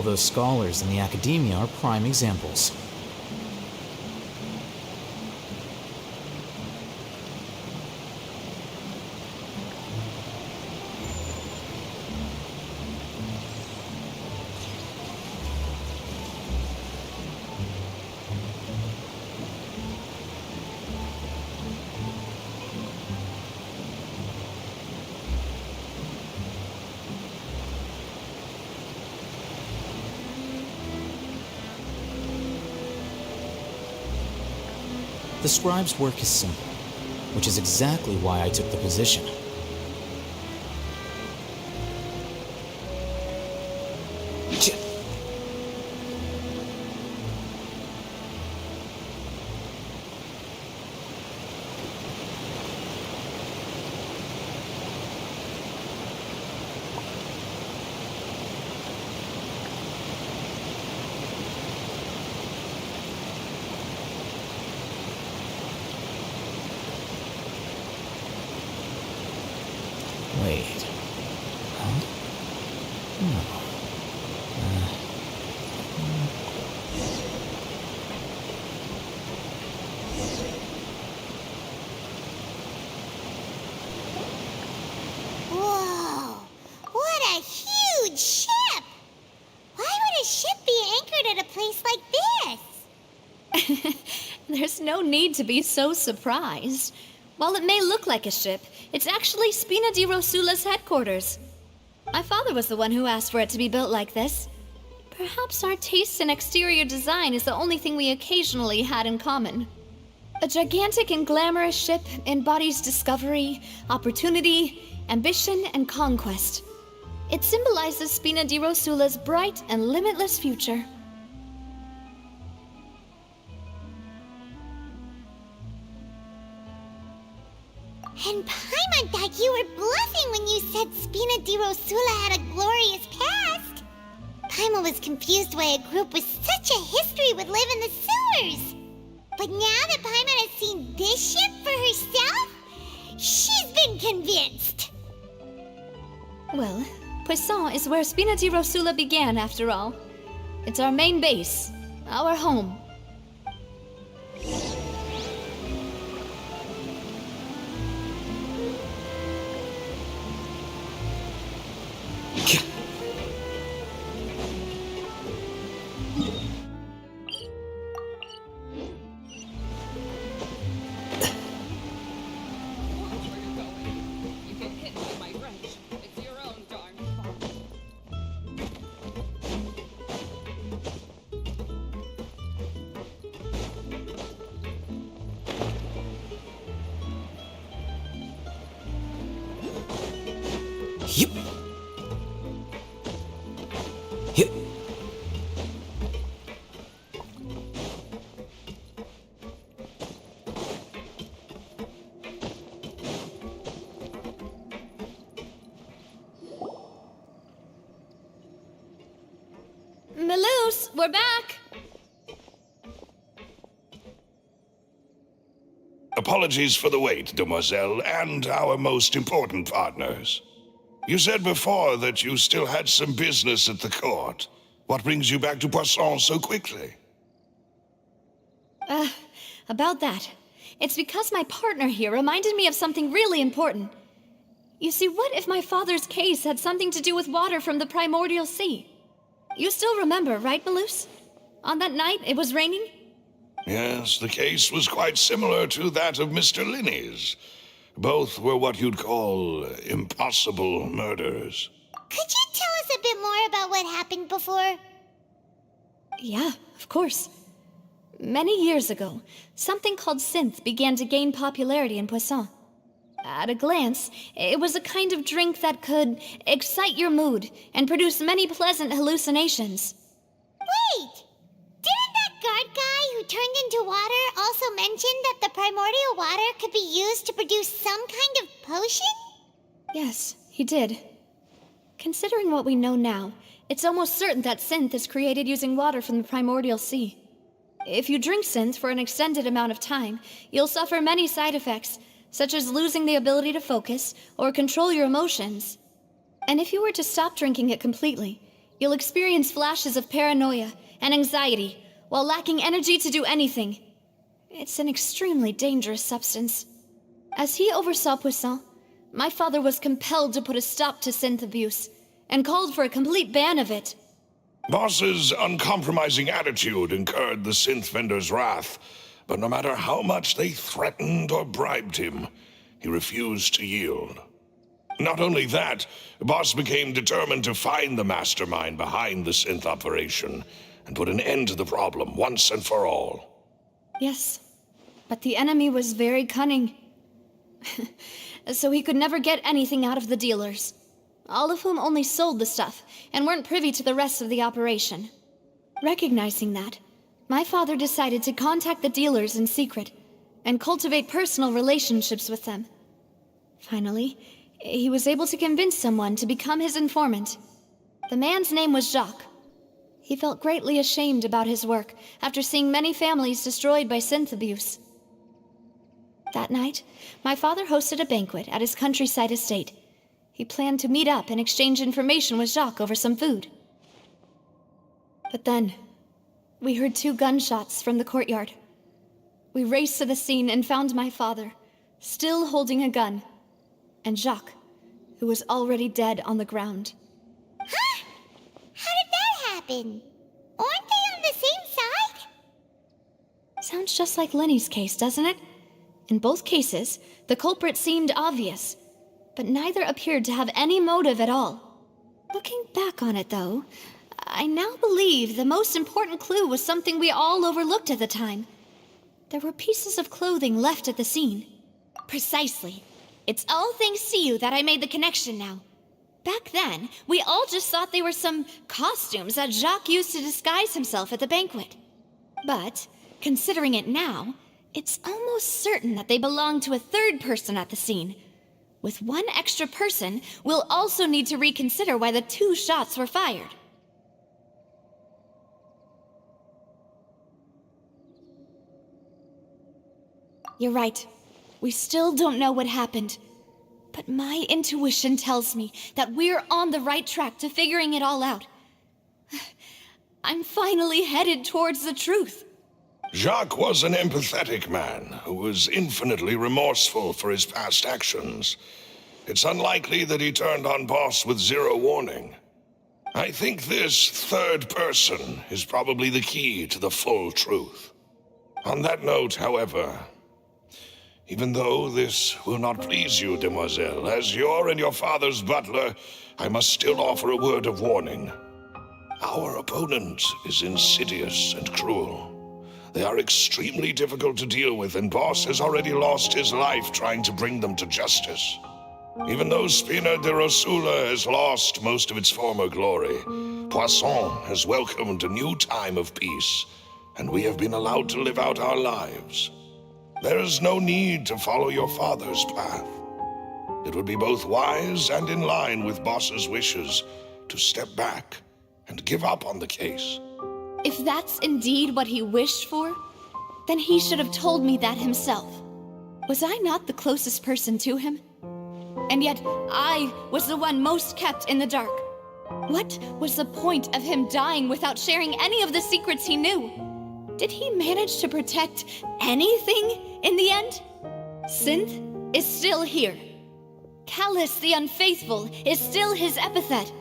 those scholars in the academia are prime examples. The scribe's work is simple, which is exactly why I took the position. Wait. Huh? No. Whoa! What a huge ship! Why would a ship be anchored at a place like this? There's no need to be so surprised. While it may look like a ship, it's actually Spina di Rosula's headquarters. My father was the one who asked for it to be built like this. Perhaps our taste in exterior design is the only thing we occasionally had in common. A gigantic and glamorous ship embodies discovery, opportunity, ambition, and conquest. It symbolizes Spina di Rosula's bright and limitless future. And Paimon thought you were bluffing when you said Spina di Rosula had a glorious past. Paimon was confused why a group with such a history would live in the sewers. But now that Paimon has seen this ship for herself, she's been convinced. Well, Poisson is where Spina di Rosula began, after all. It's our main base, our home. Yep. Yep. Melus, we're back! Apologies for the wait, demoiselle, and our most important partners. You said before that you still had some business at the court. What brings you back to Poisson so quickly? About that. It's because my partner here reminded me of something really important. You see, what if my father's case had something to do with water from the primordial sea? You still remember, right, Melus? On that night, it was raining? Yes, the case was quite similar to that of Mr. Linney's. Both were what you'd call impossible murders. Could you tell us a bit more about what happened before? Yeah, of course. Many years ago, something called synth began to gain popularity in Poisson. At a glance, it was a kind of drink that could excite your mood and produce many pleasant hallucinations. Wait! Didn't that guard guy who turned into water also mention that the primordial water could be used to produce some kind of potion? Yes, he did. Considering what we know now, it's almost certain that synth is created using water from the primordial sea. If you drink synth for an extended amount of time, you'll suffer many side effects, such as losing the ability to focus or control your emotions. And if you were to stop drinking it completely, You'll experience flashes of paranoia and anxiety while lacking energy to do anything. It's an extremely dangerous substance. As he oversaw Poisson, my father was compelled to put a stop to synth abuse and called for a complete ban of it. Boss's uncompromising attitude incurred the synth vendor's wrath, but no matter how much they threatened or bribed him, he refused to yield. Not only that, Boss became determined to find the mastermind behind the synth operation and put an end to the problem once and for all. Yes, but the enemy was very cunning. So he could never get anything out of the dealers, all of whom only sold the stuff and weren't privy to the rest of the operation. Recognizing that, my father decided to contact the dealers in secret and cultivate personal relationships with them. Finally, he was able to convince someone to become his informant. The man's name was Jacques. He felt greatly ashamed about his work after seeing many families destroyed by synth abuse. That night, my father hosted a banquet at his countryside estate. He planned to meet up and exchange information with Jacques over some food. But then, we heard 2 gunshots from the courtyard. We raced to the scene and found my father, still holding a gun, and Jacques, who was already dead on the ground. Huh? How did that happen? Aren't they on the same side? Sounds just like Lenny's case, doesn't it? In both cases, the culprit seemed obvious, but neither appeared to have any motive at all. Looking back on it, though, I now believe the most important clue was something we all overlooked at the time. There were pieces of clothing left at the scene. Precisely. It's all thanks to you that I made the connection now. Back then, we all just thought they were some costumes that Jacques used to disguise himself at the banquet. But, considering it now, it's almost certain that they belong to a third person at the scene. With one extra person, we'll also need to reconsider why the 2 shots were fired. You're right. We still don't know what happened. But my intuition tells me that we're on the right track to figuring it all out. I'm finally headed towards the truth. Jacques was an empathetic man who was infinitely remorseful for his past actions. It's unlikely that he turned on Boss with 0 warning. I think this third person is probably the key to the full truth. On that note, however, even though this will not please you, demoiselle, as your and your father's butler, I must still offer a word of warning. Our opponent is insidious and cruel. They are extremely difficult to deal with, and Boss has already lost his life trying to bring them to justice. Even though Spina de Rosula has lost most of its former glory, Poisson has welcomed a new time of peace, and we have been allowed to live out our lives. There is no need to follow your father's path. It would be both wise and in line with Boss's wishes to step back and give up on the case. If that's indeed what he wished for, then he should have told me that himself. Was I not the closest person to him? And yet, I was the one most kept in the dark. What was the point of him dying without sharing any of the secrets he knew? Did he manage to protect anything in the end? Synth is still here. Callus the Unfaithful is still his epithet.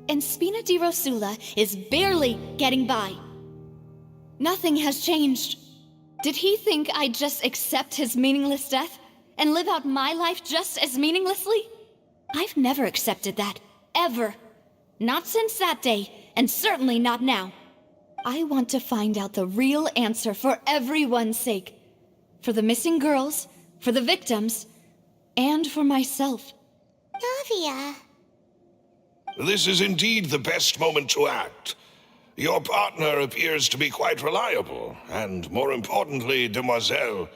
And Spina di Rosula is barely getting by. Nothing has changed. Did he think I'd just accept his meaningless death and live out my life just as meaninglessly? I've never accepted that, ever. Not since that day, and certainly not now. I want to find out the real answer for everyone's sake. For the missing girls, for the victims, and for myself. Navia. This is indeed the best moment to act. Your partner appears to be quite reliable, and more importantly, demoiselle,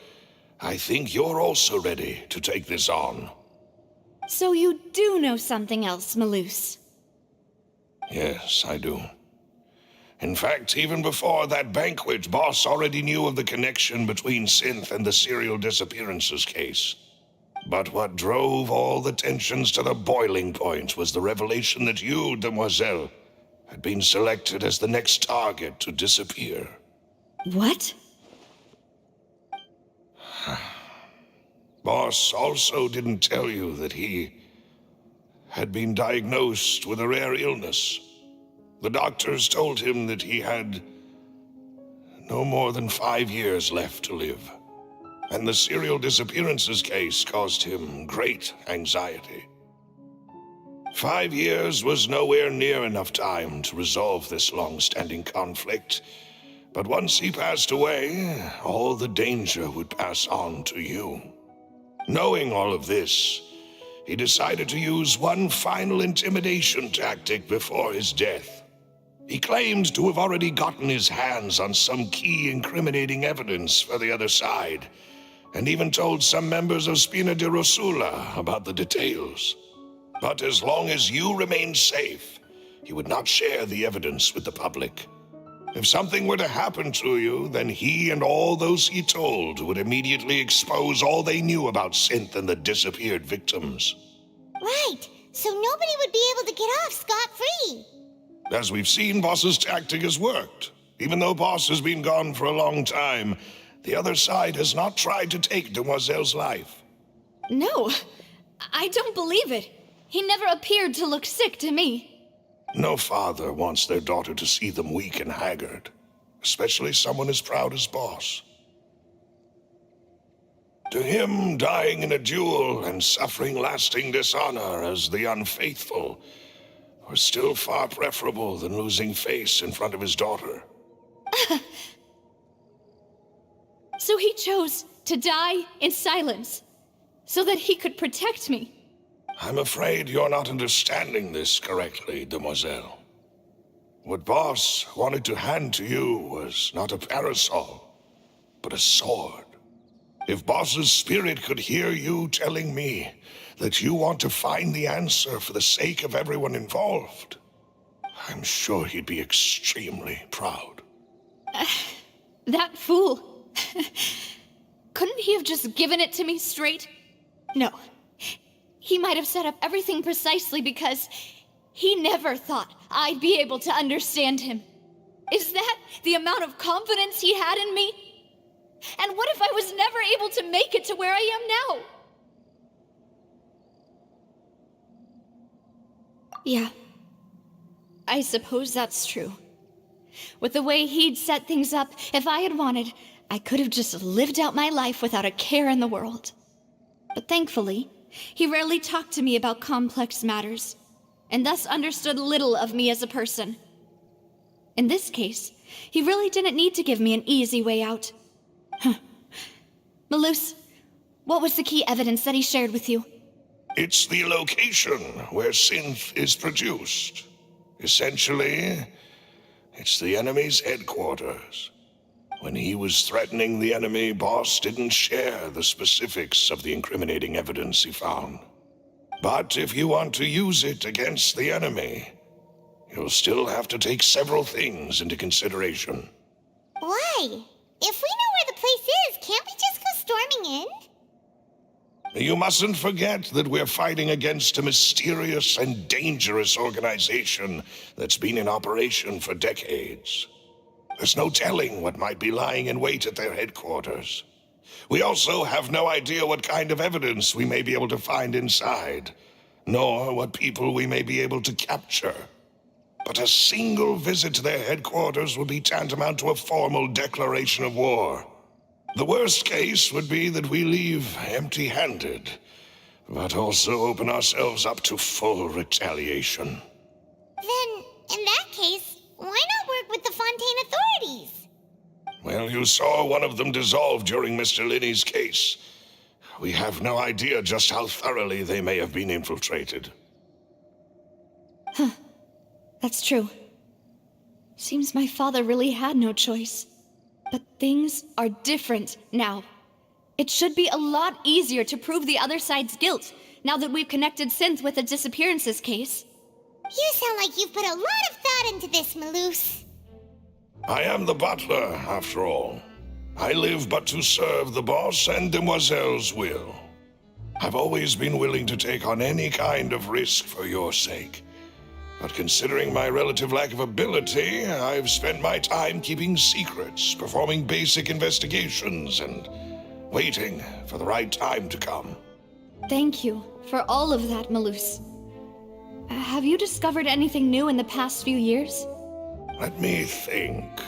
I think you're also ready to take this on. So you do know something else, Malouse? Yes, I do. In fact, even before that banquet, Boss already knew of the connection between Synth and the serial disappearances case. But what drove all the tensions to the boiling point was the revelation that you, demoiselle, had been selected as the next target to disappear. What? Boss also didn't tell you that he had been diagnosed with a rare illness. The doctors told him that he had no more than 5 years left to live, and the serial disappearances case caused him great anxiety. 5 years was nowhere near enough time to resolve this long-standing conflict, but once he passed away, all the danger would pass on to you. Knowing all of this, he decided to use one final intimidation tactic before his death. He claimed to have already gotten his hands on some key incriminating evidence for the other side, and even told some members of Spina di Rosula about the details. But as long as you remained safe, he would not share the evidence with the public. If something were to happen to you, then he and all those he told would immediately expose all they knew about Synth and the disappeared victims. Right, so nobody would be able to get off scot-free. As we've seen, Boss's tactic has worked. Even though Boss has been gone for a long time, the other side has not tried to take Demoiselle's life. No, I don't believe it. He never appeared to look sick to me. No father wants their daughter to see them weak and haggard, especially someone as proud as Boss. To him, dying in a duel and suffering lasting dishonor as the unfaithful were still far preferable than losing face in front of his daughter. So he chose to die in silence, so that he could protect me. I'm afraid you're not understanding this correctly, Demoiselle. What Boss wanted to hand to you was not a parasol, but a sword. If Boss's spirit could hear you telling me that you want to find the answer for the sake of everyone involved, I'm sure he'd be extremely proud. That fool. Couldn't he have just given it to me straight? No. He might have set up everything precisely because he never thought I'd be able to understand him. Is that the amount of confidence he had in me? And what if I was never able to make it to where I am now? Yeah. I suppose that's true. With the way he'd set things up, if I had wanted, I could have just lived out my life without a care in the world. But thankfully, he rarely talked to me about complex matters, and thus understood little of me as a person. In this case, he really didn't need to give me an easy way out. Malus, what was the key evidence that he shared with you? It's the location where Synth is produced. Essentially, it's the enemy's headquarters. When he was threatening the enemy, Boss didn't share the specifics of the incriminating evidence he found. But if you want to use it against the enemy, you'll still have to take several things into consideration. Why? If we know where the place is, can't we just go storming in? You mustn't forget that we're fighting against a mysterious and dangerous organization that's been in operation for decades. There's no telling what might be lying in wait at their headquarters. We also have no idea what kind of evidence we may be able to find inside, nor what people we may be able to capture. But a single visit to their headquarters would be tantamount to a formal declaration of war. The worst case would be that we leave empty-handed, but also open ourselves up to full retaliation. Then, in that case, why not work with the Fontaine authorities? Well, you saw one of them dissolve during Mr. Linney's case. We have no idea just how thoroughly they may have been infiltrated. That's true. Seems my father really had no choice. But things are different now. It should be a lot easier to prove the other side's guilt, now that we've connected Synth with the disappearances case. You sound like you've put a lot of thought into this, Malus. I am the butler, after all. I live but to serve the boss and Demoiselle's will. I've always been willing to take on any kind of risk for your sake. But considering my relative lack of ability, I've spent my time keeping secrets, performing basic investigations, and waiting for the right time to come. Thank you for all of that, Malus. Have you discovered anything new in the past few years? Let me think.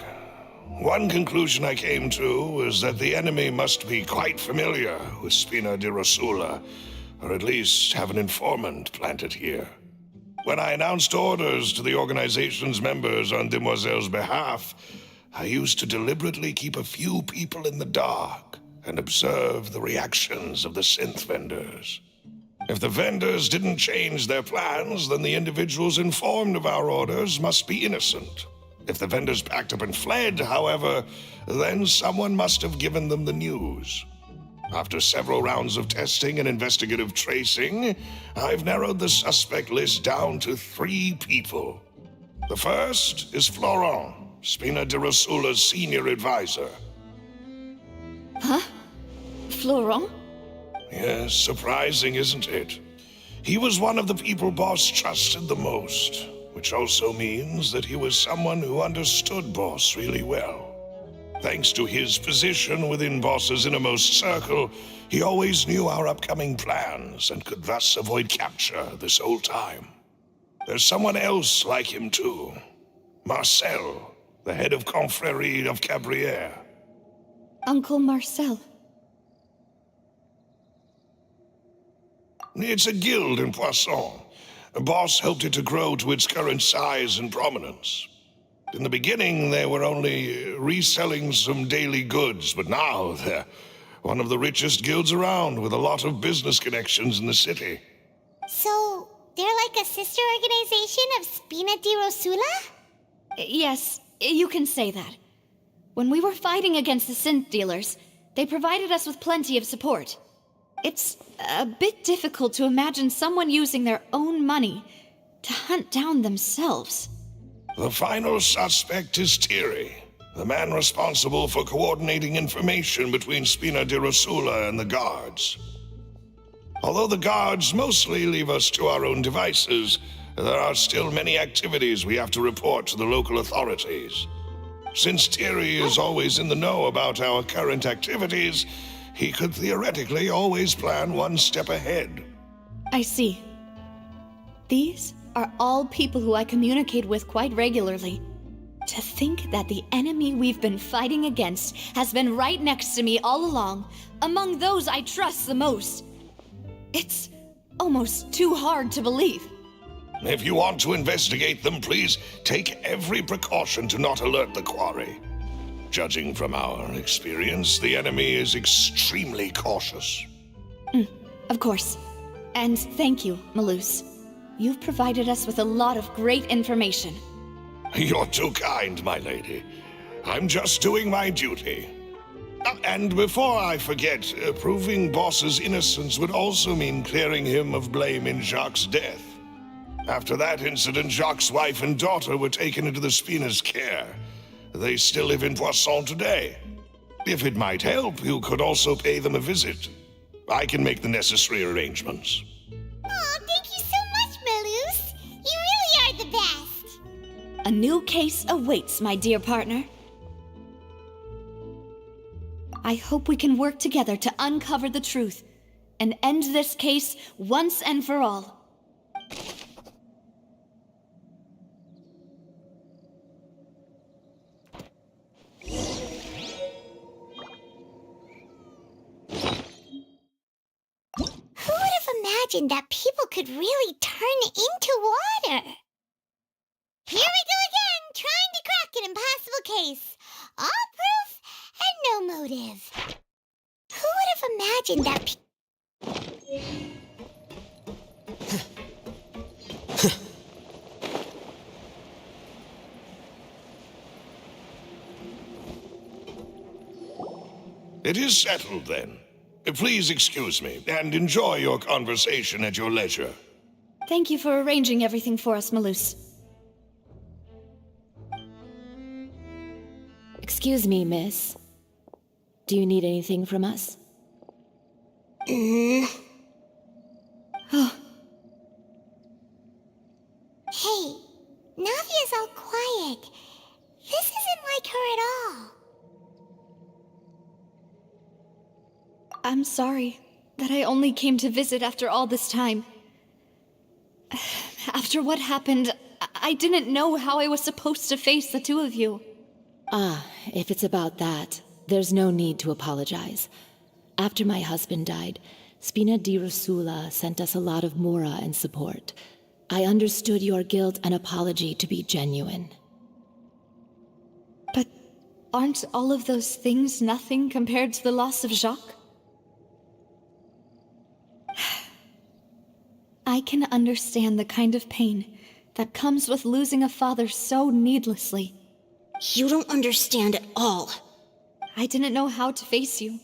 One conclusion I came to was that the enemy must be quite familiar with Spina di Rosula, or at least have an informant planted here. When I announced orders to the organization's members on Demoiselle's behalf, I used to deliberately keep a few people in the dark and observe the reactions of the synth vendors. If the vendors didn't change their plans, then the individuals informed of our orders must be innocent. If the vendors packed up and fled, however, then someone must have given them the news. After several rounds of testing and investigative tracing, I've narrowed the suspect list down to 3 people. The first is Florent, Spina di Rosula's senior advisor. Huh? Florent? Yes, surprising, isn't it? He was one of the people Boss trusted the most, which also means that he was someone who understood Boss really well. Thanks to his position within Boss's innermost circle, he always knew our upcoming plans and could thus avoid capture this whole time. There's someone else like him too. Marcel, the head of Confrérie of Cabrières. Uncle Marcel. It's a guild in Poisson. Boss helped it to grow to its current size and prominence. In the beginning, they were only reselling some daily goods, but now they're one of the richest guilds around with a lot of business connections in the city. So, they're like a sister organization of Spina di Rosula? Yes, you can say that. When we were fighting against the synth dealers, they provided us with plenty of support. It's a bit difficult to imagine someone using their own money to hunt down themselves. The final suspect is Thierry, the man responsible for coordinating information between Spina di Rosula and the guards. Although the guards mostly leave us to our own devices, there are still many activities we have to report to the local authorities. Since Thierry is always in the know about our current activities, he could theoretically always plan one step ahead. I see. These are all people who I communicate with quite regularly. To think that the enemy we've been fighting against has been right next to me all along, among those I trust the most. It's almost too hard to believe. If you want to investigate them, please take every precaution to not alert the quarry. Judging from our experience, the enemy is extremely cautious. Of course. And thank you, Malus. You've provided us with a lot of great information. You're too kind, my lady. I'm just doing my duty. And before I forget, proving Boss's innocence would also mean clearing him of blame in Jacques' death. After that incident, Jacques' wife and daughter were taken into the Spina's care. They still live in Poisson today. If it might help, you could also pay them a visit. I can make the necessary arrangements. Oh, thank you so much, Malus. You really are the best. A new case awaits, my dear partner. I hope we can work together to uncover the truth and end this case once and for all. Who would have imagined that people could really turn into water? Here we go again, trying to crack an impossible case. All proof and no motive. Who would have imagined that It is settled, then. Please excuse me, and enjoy your conversation at your leisure. Thank you for arranging everything for us, Malus. Excuse me, miss. Do you need anything from us? Hey, I'm sorry that I only came to visit after all this time. After what happened, I didn't know how I was supposed to face the two of you. Ah, if it's about that, there's no need to apologize. After my husband died, Spina di Rosula sent us a lot of mora and support. I understood your guilt and apology to be genuine. But aren't all of those things nothing compared to the loss of Jacques? I can understand the kind of pain that comes with losing a father so needlessly. You don't understand at all. I didn't know how to face you,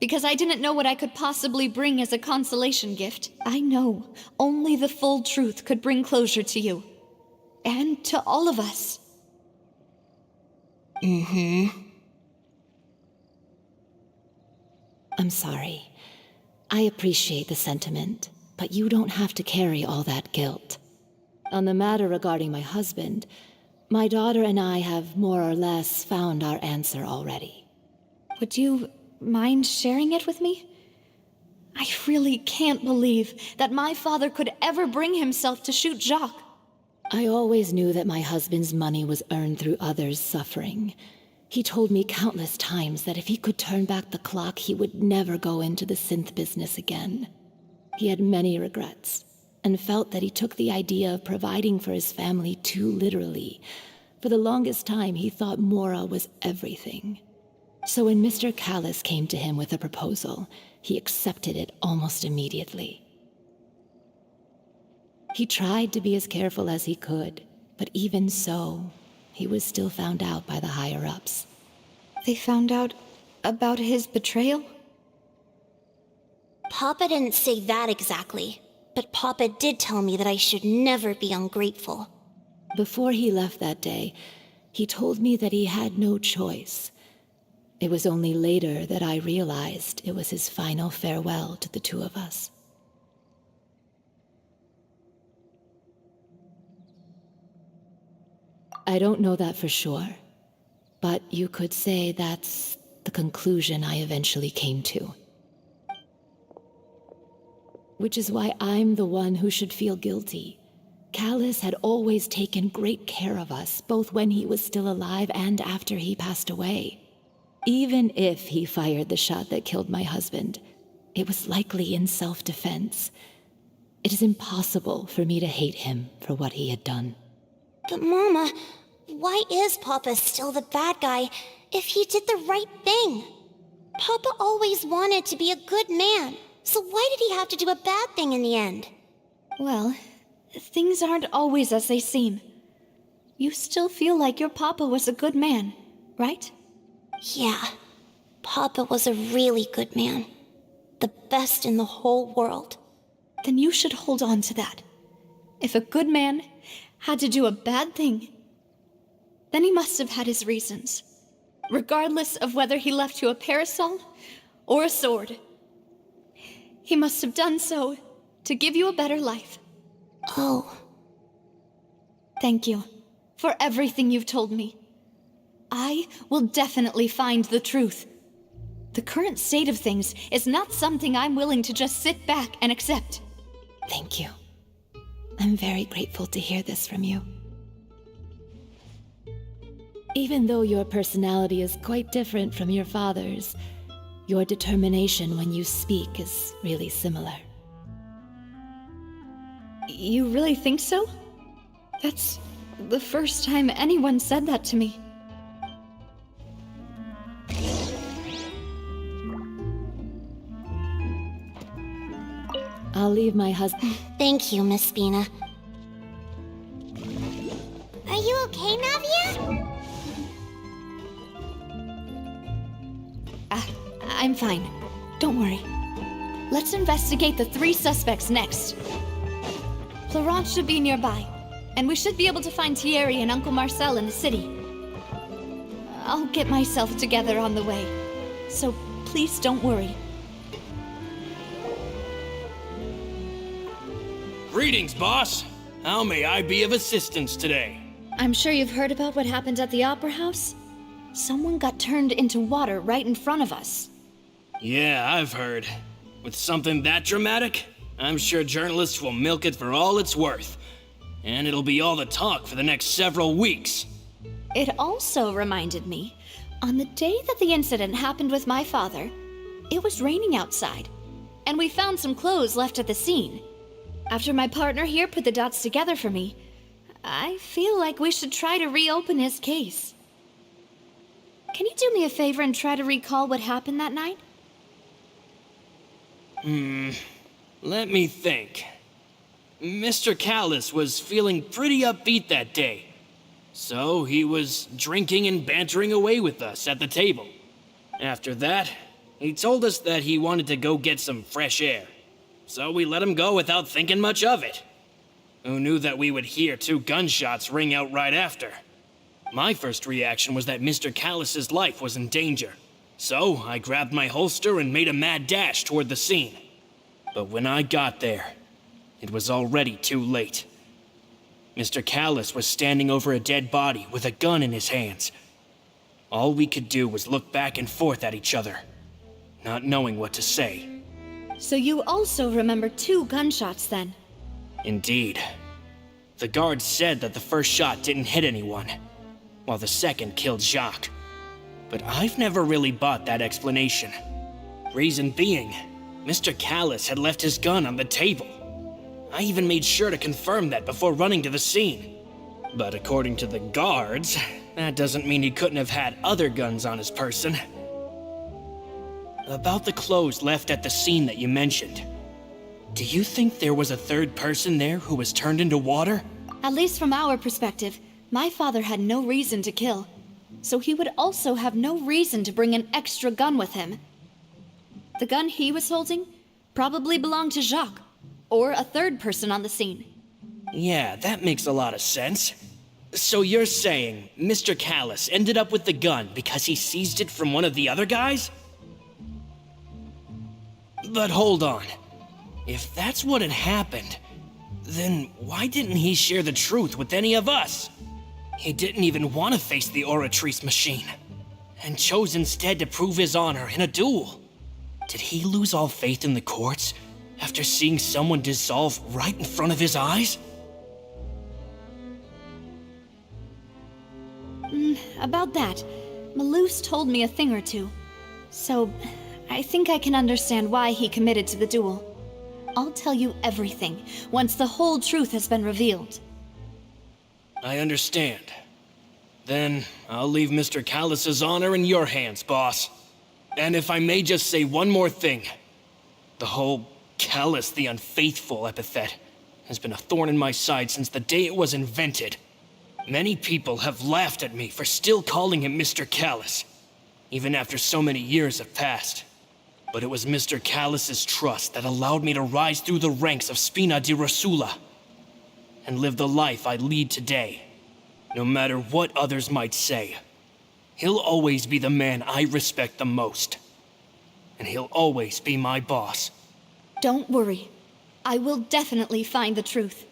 because I didn't know what I could possibly bring as a consolation gift. I know only the full truth could bring closure to you, and to all of us. I'm sorry. I appreciate the sentiment, but you don't have to carry all that guilt. On the matter regarding my husband, my daughter and I have more or less found our answer already. Would you mind sharing it with me? I really can't believe that my father could ever bring himself to shoot Jacques. I always knew that my husband's money was earned through others' suffering. He told me countless times that if he could turn back the clock, he would never go into the synth business again. He had many regrets, and felt that he took the idea of providing for his family too literally. For the longest time, he thought Mora was everything. So when Mr. Callis came to him with a proposal, he accepted it almost immediately. He tried to be as careful as he could, but even so, he was still found out by the higher-ups. They found out about his betrayal? Papa didn't say that exactly, but Papa did tell me that I should never be ungrateful. Before he left that day, he told me that he had no choice. It was only later that I realized it was his final farewell to the two of us. I don't know that for sure, but you could say that's the conclusion I eventually came to. Which is why I'm the one who should feel guilty. Callis had always taken great care of us, both when he was still alive and after he passed away. Even if he fired the shot that killed my husband, it was likely in self-defense. It is impossible for me to hate him for what he had done. But Mama, why is Papa still the bad guy if he did the right thing? Papa always wanted to be a good man, so why did he have to do a bad thing in the end? Well, things aren't always as they seem. You still feel like your papa was a good man, right? Yeah, Papa was a really good man. The best in the whole world. Then you should hold on to that. If a good man had to do a bad thing, then he must have had his reasons. Regardless of whether he left you a parasol or a sword. He must have done so to give you a better life. Oh. Thank you for everything you've told me. I will definitely find the truth. The current state of things is not something I'm willing to just sit back and accept. Thank you. I'm very grateful to hear this from you. Even though your personality is quite different from your father's, your determination when you speak is really similar. You really think so? That's the first time anyone said that to me. I'll leave my husband. Thank you, Miss Spina. Are you okay, Navia? I'm fine. Don't worry. Let's investigate the 3 suspects next. Florence should be nearby, and we should be able to find Thierry and Uncle Marcel in the city. I'll get myself together on the way, so please don't worry. Greetings, boss. How may I be of assistance today? I'm sure you've heard about what happened at the Opera House? Someone got turned into water right in front of us. Yeah, I've heard. With something that dramatic, I'm sure journalists will milk it for all it's worth. And it'll be all the talk for the next several weeks. It also reminded me, on the day that the incident happened with my father, it was raining outside, and we found some clothes left at the scene. After my partner here put the dots together for me, I feel like we should try to reopen his case. Can you do me a favor and try to recall what happened that night? Let me think. Mr. Callus was feeling pretty upbeat that day. So he was drinking and bantering away with us at the table. After that, he told us that he wanted to go get some fresh air. So we let him go without thinking much of it. Who knew that we would hear 2 gunshots ring out right after? My first reaction was that Mr. Callus's life was in danger. So I grabbed my holster and made a mad dash toward the scene. But when I got there, it was already too late. Mr. Callus was standing over a dead body with a gun in his hands. All we could do was look back and forth at each other, not knowing what to say. So you also remember 2 gunshots then? Indeed. The guards said that the first shot didn't hit anyone, while the second killed Jacques. But I've never really bought that explanation. Reason being, Mr. Callus had left his gun on the table. I even made sure to confirm that before running to the scene. But according to the guards, that doesn't mean he couldn't have had other guns on his person. About the clothes left at the scene that you mentioned, do you think there was a third person there who was turned into water? At least from our perspective, my father had no reason to kill. So he would also have no reason to bring an extra gun with him. The gun he was holding probably belonged to Jacques, or a third person on the scene. Yeah, that makes a lot of sense. So you're saying Mr. Callus ended up with the gun because he seized it from one of the other guys? But hold on. If that's what had happened, then why didn't he share the truth with any of us? He didn't even want to face the Oratrice machine, and chose instead to prove his honor in a duel. Did he lose all faith in the courts after seeing someone dissolve right in front of his eyes? About that, Malouse told me a thing or two. So, I think I can understand why he committed to the duel. I'll tell you everything once the whole truth has been revealed. I understand. Then I'll leave Mr. Callus's honor in your hands, boss. And if I may just say one more thing. The whole Callus the Unfaithful epithet has been a thorn in my side since the day it was invented. Many people have laughed at me for still calling him Mr. Callus, even after so many years have passed. But it was Mr. Callus's trust that allowed me to rise through the ranks of Spina di Rosula and live the life I lead today. No matter what others might say, he'll always be the man I respect the most. And he'll always be my boss. Don't worry. I will definitely find the truth.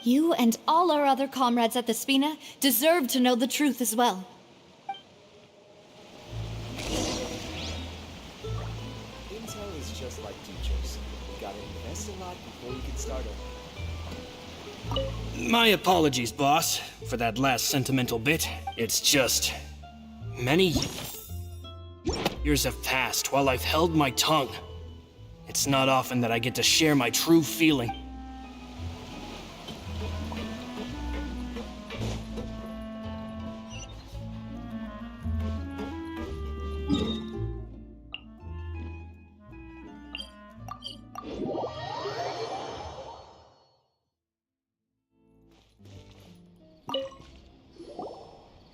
You and all our other comrades at the Spina deserve to know the truth as well. Intel is just like teachers. You gotta invest a lot before you get started. My apologies, boss, for that last sentimental bit. It's just... many years have passed while I've held my tongue. It's not often that I get to share my true feeling.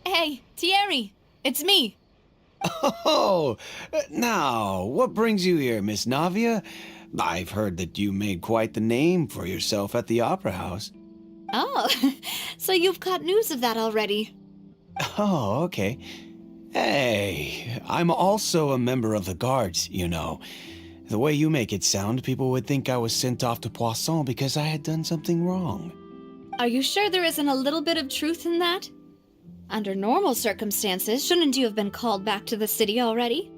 Hey, Thierry! It's me! Oh, now, what brings you here, Miss Navia? I've heard that you made quite the name for yourself at the Opera House. Oh, so you've caught news of that already. Oh, okay. Hey, I'm also a member of the Guards, you know. The way you make it sound, people would think I was sent off to Poisson because I had done something wrong. Are you sure there isn't a little bit of truth in that? Under normal circumstances, shouldn't you have been called back to the city already?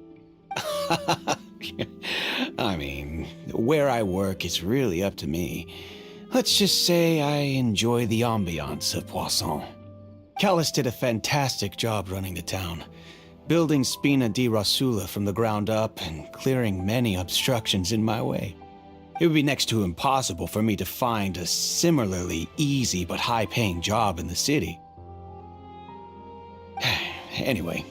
I mean, where I work is really up to me. Let's just say I enjoy the ambiance of Poisson. Callis did a fantastic job running the town, building Spina di Rosula from the ground up and clearing many obstructions in my way. It would be next to impossible for me to find a similarly easy but high-paying job in the city. Anyway,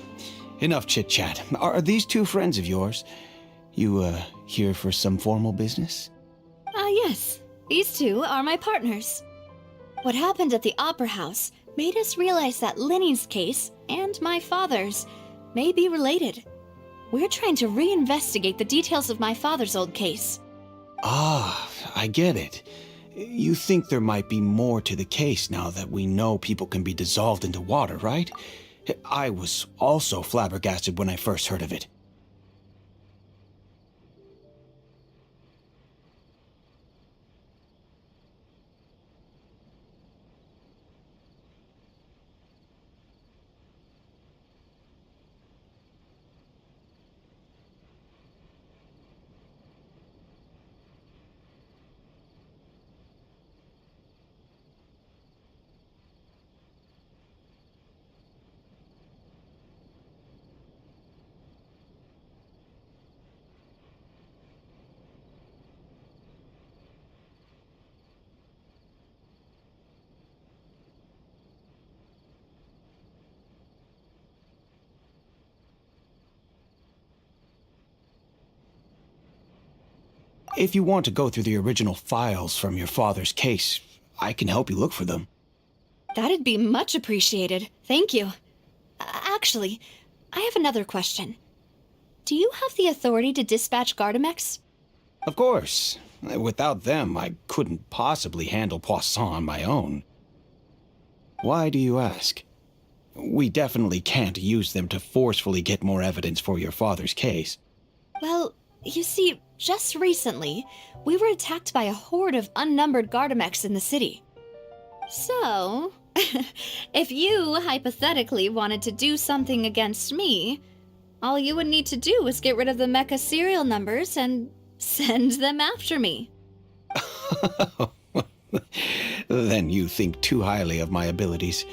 enough chit-chat. Are these two friends of yours? You, here for some formal business? Yes. These two are my partners. What happened at the Opera House made us realize that Linny's case and my father's may be related. We're trying to reinvestigate the details of my father's old case. Ah, I get it. You think there might be more to the case now that we know people can be dissolved into water, right? I was also flabbergasted when I first heard of it. If you want to go through the original files from your father's case, I can help you look for them. That'd be much appreciated. Thank you. Actually, I have another question. Do you have the authority to dispatch Gardamex? Of course. Without them, I couldn't possibly handle Poisson on my own. Why do you ask? We definitely can't use them to forcefully get more evidence for your father's case. Well, you see, just recently, we were attacked by a horde of unnumbered Gardamex in the city. So, if you hypothetically wanted to do something against me, all you would need to do is get rid of the mecha serial numbers and send them after me. Then you think too highly of my abilities.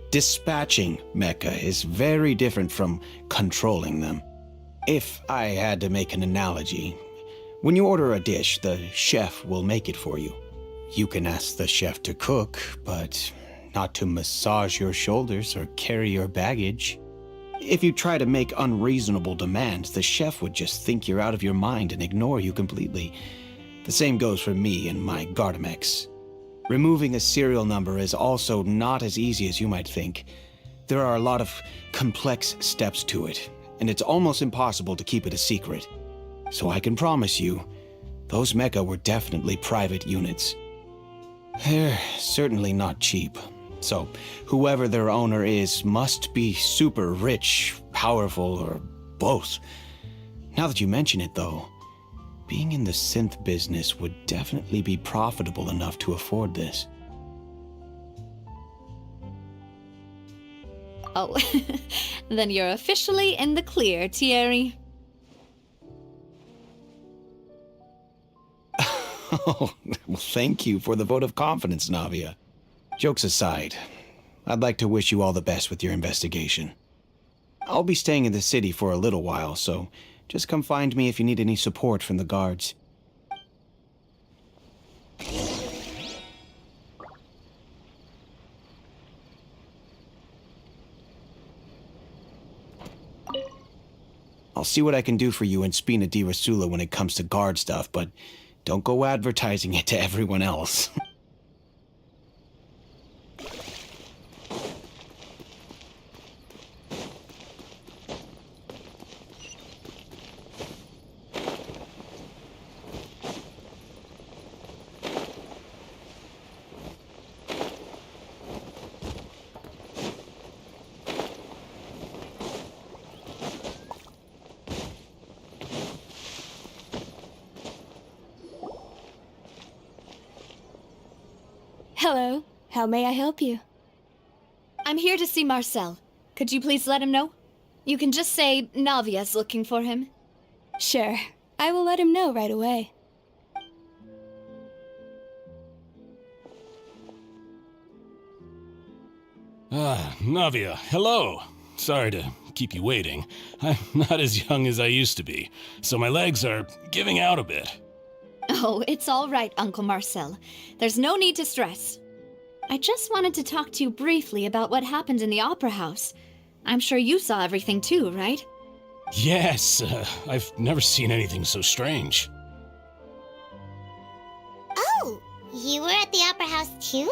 Dispatching mecha is very different from controlling them. If I had to make an analogy, when you order a dish, the chef will make it for you. You can ask the chef to cook, but not to massage your shoulders or carry your baggage. If you try to make unreasonable demands, the chef would just think you're out of your mind and ignore you completely. The same goes for me and my Gardamex. Removing a serial number is also not as easy as you might think. There are a lot of complex steps to it, and it's almost impossible to keep it a secret. So I can promise you, those mecha were definitely private units. They're certainly not cheap. So whoever their owner is must be super rich, powerful, or both. Now that you mention it, though, being in the synth business would definitely be profitable enough to afford this. Oh, then you're officially in the clear, Thierry. Oh, well, thank you for the vote of confidence, Navia. Jokes aside, I'd like to wish you all the best with your investigation. I'll be staying in the city for a little while, so just come find me if you need any support from the guards. I'll see what I can do for you in Spina di Rosula when it comes to guard stuff, but don't go advertising it to everyone else. Hello. How may I help you? I'm here to see Marcel. Could you please let him know? You can just say Navia's looking for him. Sure. I will let him know right away. Navia, hello. Sorry to keep you waiting. I'm not as young as I used to be, so my legs are giving out a bit. Oh, it's all right, Uncle Marcel. There's no need to stress. I just wanted to talk to you briefly about what happened in the Opera House. I'm sure you saw everything too, right? Yes, I've never seen anything so strange. Oh, you were at the Opera House too?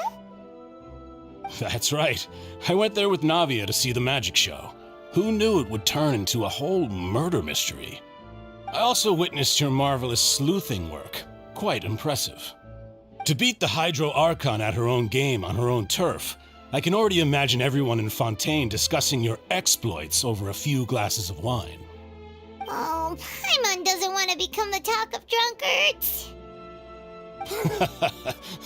That's right. I went there with Navia to see the magic show. Who knew it would turn into a whole murder mystery? I also witnessed your marvelous sleuthing work. Quite impressive. To beat the Hydro Archon at her own game on her own turf, I can already imagine everyone in Fontaine discussing your exploits over a few glasses of wine. Oh, Paimon doesn't want to become the talk of drunkards.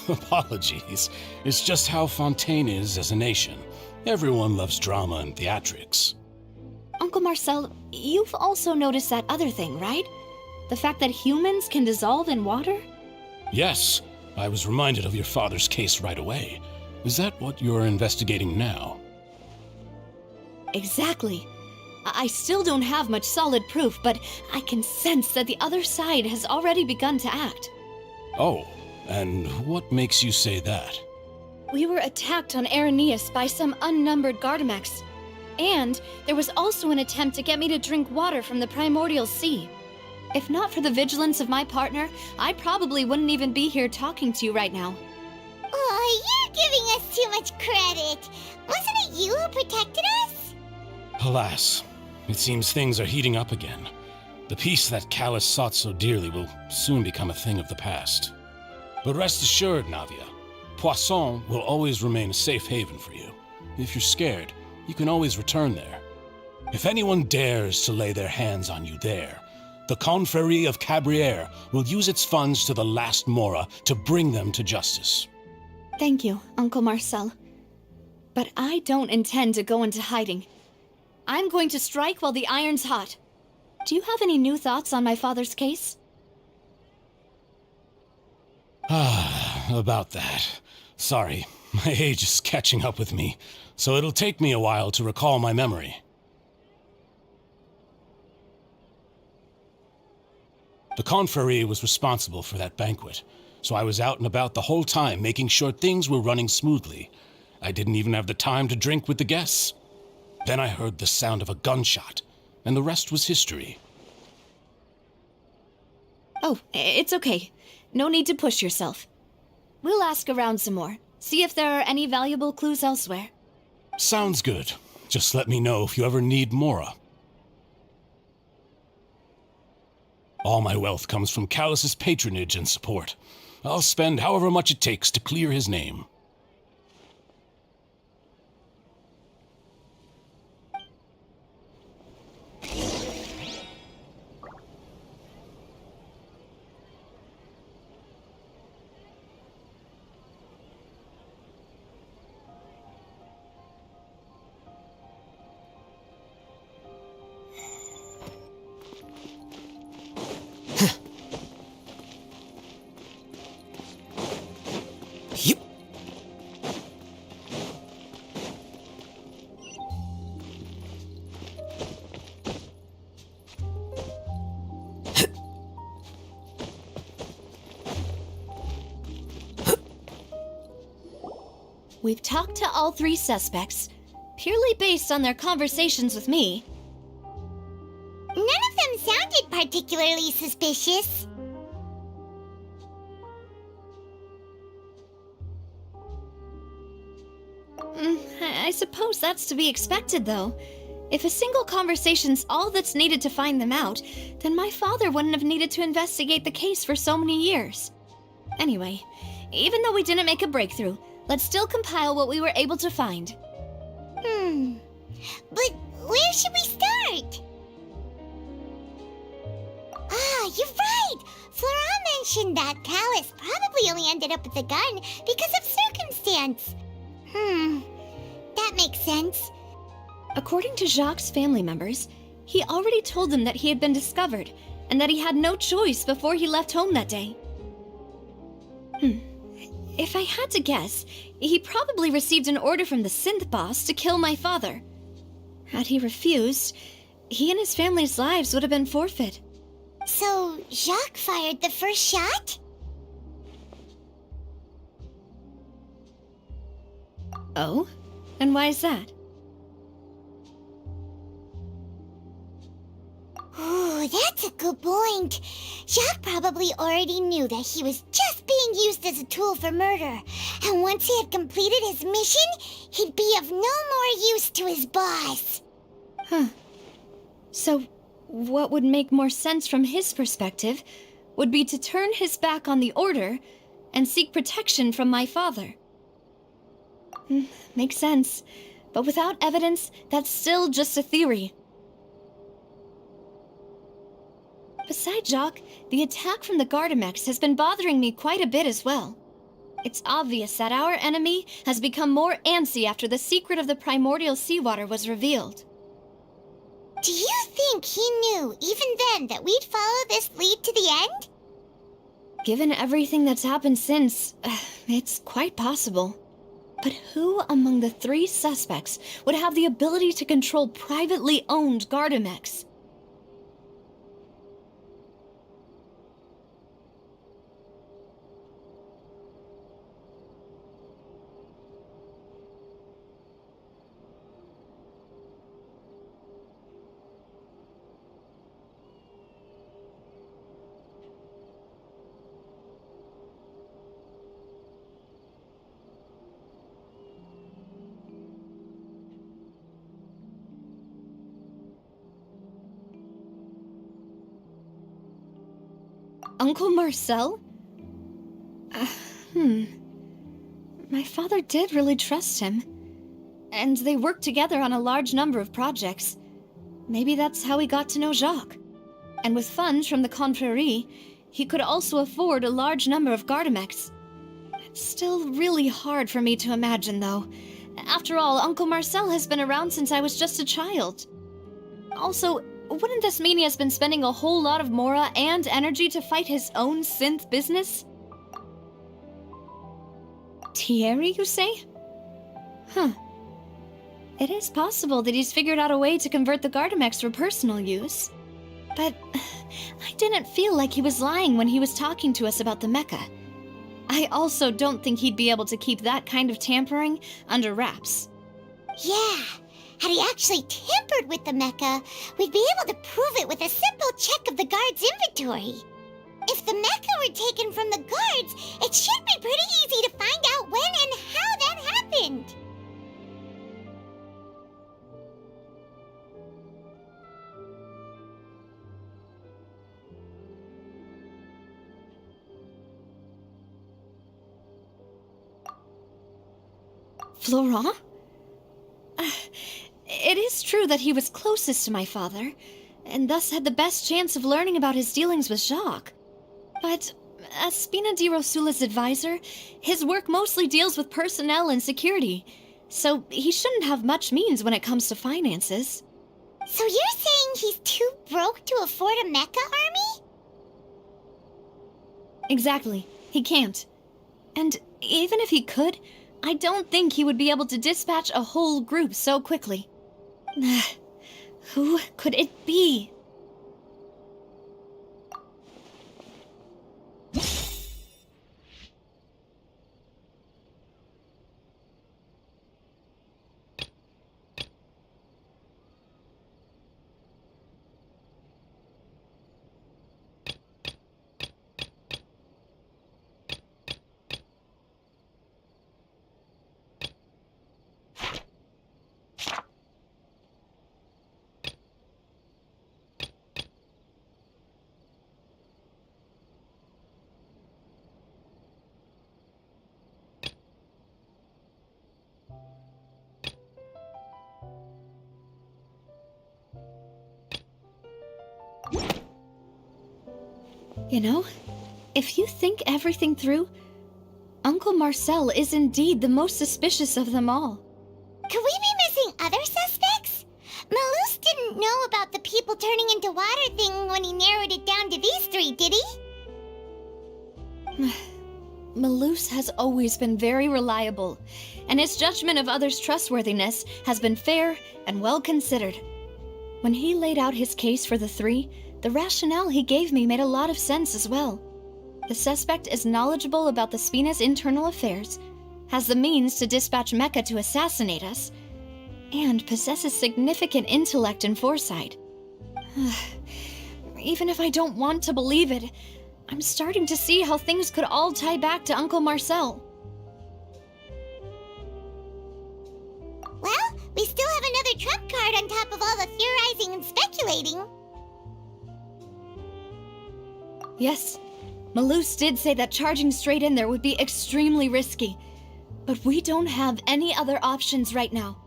Apologies. It's just how Fontaine is as a nation. Everyone loves drama and theatrics. Uncle Marcel, you've also noticed that other thing, right? The fact that humans can dissolve in water? Yes, I was reminded of your father's case right away. Is that what you're investigating now? Exactly. I still don't have much solid proof, but I can sense that the other side has already begun to act. Oh, and what makes you say that? We were attacked on Araneus by some unnumbered Gardamex. And there was also an attempt to get me to drink water from the primordial sea. If not for the vigilance of my partner, I probably wouldn't even be here talking to you right now. Oh, you're giving us too much credit. Wasn't it you who protected us? Alas, it seems things are heating up again. The peace that Callus sought so dearly will soon become a thing of the past. But rest assured, Navia, Poisson will always remain a safe haven for you. If you're scared, you can always return there. If anyone dares to lay their hands on you there, the Confrérie of Cabrières will use its funds to the last Mora to bring them to justice. Thank you, Uncle Marcel. But I don't intend to go into hiding. I'm going to strike while the iron's hot. Do you have any new thoughts on my father's case? About that. Sorry, my age is catching up with me, so it'll take me a while to recall my memory. The Confrérie was responsible for that banquet, so I was out and about the whole time making sure things were running smoothly. I didn't even have the time to drink with the guests. Then I heard the sound of a gunshot, and the rest was history. Oh, it's okay. No need to push yourself. We'll ask around some more, see if there are any valuable clues elsewhere. Sounds good. Just let me know if you ever need Mora. All my wealth comes from Callus's patronage and support. I'll spend however much it takes to clear his name. We've talked to all three suspects, purely based on their conversations with me. None of them sounded particularly suspicious. I suppose that's to be expected, though. If a single conversation's all that's needed to find them out, then my father wouldn't have needed to investigate the case for so many years. Anyway, even though we didn't make a breakthrough, let's still compile what we were able to find. But where should we start? Ah, you're right! Flora mentioned that Callus probably only ended up at the garden because of circumstance. That makes sense. According to Jacques' family members, he already told them that he had been discovered, and that he had no choice before he left home that day. If I had to guess, he probably received an order from the synth boss to kill my father. Had he refused, he and his family's lives would have been forfeit. So, Jacques fired the first shot? Oh? And why is that? Ooh, that's a good point. Jacques probably already knew that he was just being used as a tool for murder. And once he had completed his mission, he'd be of no more use to his boss. Huh. So, what would make more sense from his perspective would be to turn his back on the Order and seek protection from my father. Makes sense. But without evidence, that's still just a theory. Besides Jacques, the attack from the Gardamex has been bothering me quite a bit as well. It's obvious that our enemy has become more antsy after the secret of the primordial seawater was revealed. Do you think he knew, even then, that we'd follow this lead to the end? Given everything that's happened since, it's quite possible. But who among the 3 suspects would have the ability to control privately owned Gardamex? Uncle Marcel? My father did really trust him. And they worked together on a large number of projects. Maybe that's how he got to know Jacques. And with funds from the Confrérie, he could also afford a large number of Gardamex. It's still really hard for me to imagine, though. After all, Uncle Marcel has been around since I was just a child. Also, wouldn't this mean he has been spending a whole lot of mora and energy to fight his own synth business? Thierry, you say? Huh. It is possible that he's figured out a way to convert the Gardamex for personal use. But I didn't feel like he was lying when he was talking to us about the mecha. I also don't think he'd be able to keep that kind of tampering under wraps. Yeah. Had he actually tampered with the mecha, we'd be able to prove it with a simple check of the guard's inventory. If the mecha were taken from the guards, it should be pretty easy to find out when and how that happened. Florent? It is true that he was closest to my father, and thus had the best chance of learning about his dealings with Jacques. But as Spina di Rosula's advisor, his work mostly deals with personnel and security, so he shouldn't have much means when it comes to finances. So you're saying he's too broke to afford a mecha army? Exactly. He can't. And even if he could, I don't think he would be able to dispatch a whole group so quickly. Who could it be? You know, if you think everything through, Uncle Marcel is indeed the most suspicious of them all. Could we be missing other suspects? Malus didn't didn't know about the people turning into water thing when he narrowed it down to these three, did he? Malus has always been very reliable, and his judgment of others' trustworthiness has been fair and well considered. When he laid out his case for the three, the rationale he gave me made a lot of sense as well. The suspect is knowledgeable about the Spina's internal affairs, has the means to dispatch Mecha to assassinate us, and possesses significant intellect and foresight. Even if I don't want to believe it, I'm starting to see how things could all tie back to Uncle Marcel. Well, we still have another trump card on top of all the theorizing and speculating. Yes, Malus did say that charging straight in there would be extremely risky, but we don't have any other options right now.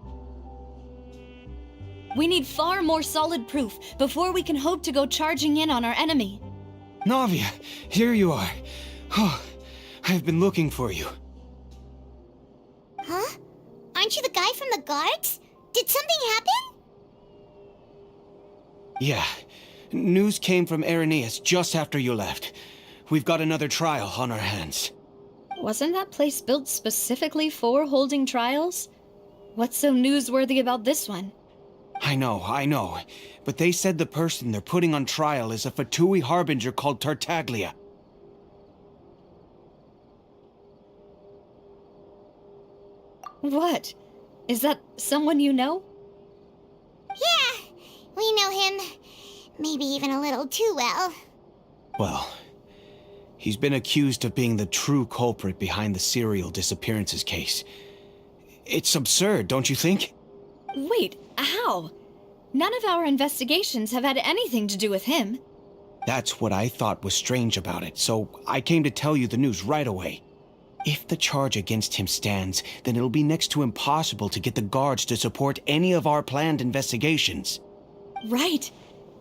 We need far more solid proof before we can hope to go charging in on our enemy. Navia, here you are. Oh, I've been looking for you. Huh? Aren't you the guy from the guards? Did something happen? Yeah. News came from Irenaeus just after you left. We've got another trial on our hands. Wasn't that place built specifically for holding trials? What's so newsworthy about this one? I know. But they said the person they're putting on trial is a Fatui harbinger called Tartaglia. What? Is that someone you know? Yeah, we know him. Maybe even a little too well. Well, he's been accused of being the true culprit behind the serial disappearances case. It's absurd, don't you think? Wait, how? None of our investigations have had anything to do with him. That's what I thought was strange about it, so I came to tell you the news right away. If the charge against him stands, then it'll be next to impossible to get the guards to support any of our planned investigations. Right,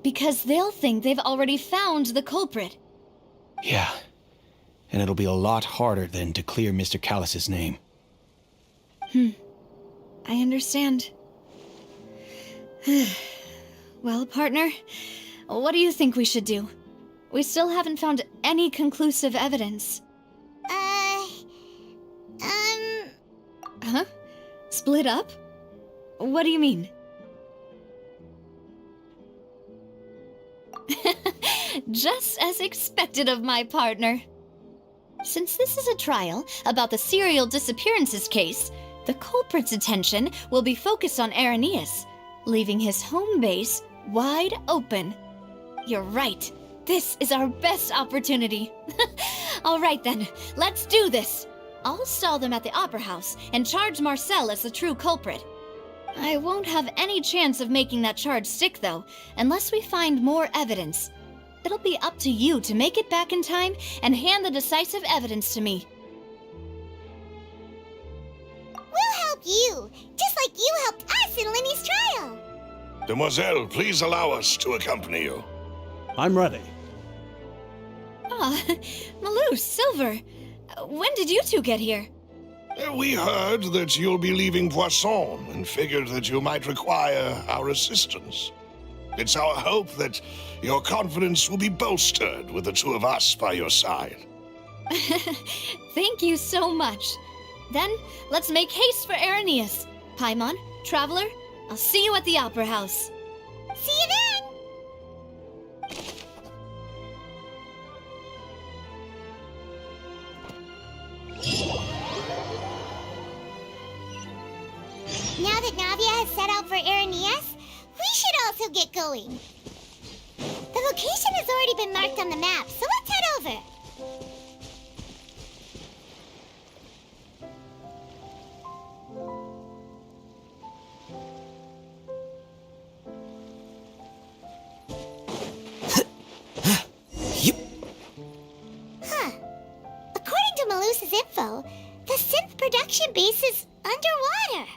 because they'll think they've already found the culprit. Yeah, and it'll be a lot harder then to clear Mr. Callus's name. I understand. Well, partner, what do you think we should do? We still haven't found any conclusive evidence. Huh? Split up? What do you mean? Just as expected of my partner. Since this is a trial about the serial disappearances case, the culprit's attention will be focused on Irenaeus, leaving his home base wide open. You're right. This is our best opportunity. All right then, let's do this. I'll stall them at the Opera House and charge Marcel as the true culprit. I won't have any chance of making that charge stick, though, unless we find more evidence. It'll be up to you to make it back in time and hand the decisive evidence to me. We'll help you, just like you helped us in Linny's trial. Demoiselle, please allow us to accompany you. I'm ready. Ah, Malus, Silver, when did you two get here? We heard that you'll be leaving Poisson and figured that you might require our assistance. It's our hope that your confidence will be bolstered with the two of us by your side. Thank you so much. Then, let's make haste for Irenaeus. Paimon, Traveler, I'll see you at the Opera House. See you then! Now that Navia has set out for Irenaeus, we should also get going. The location has already been marked on the map, so let's head over. Huh. According to Malus's info, the synth production base is underwater.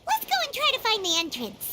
Let's go and try to find the entrance.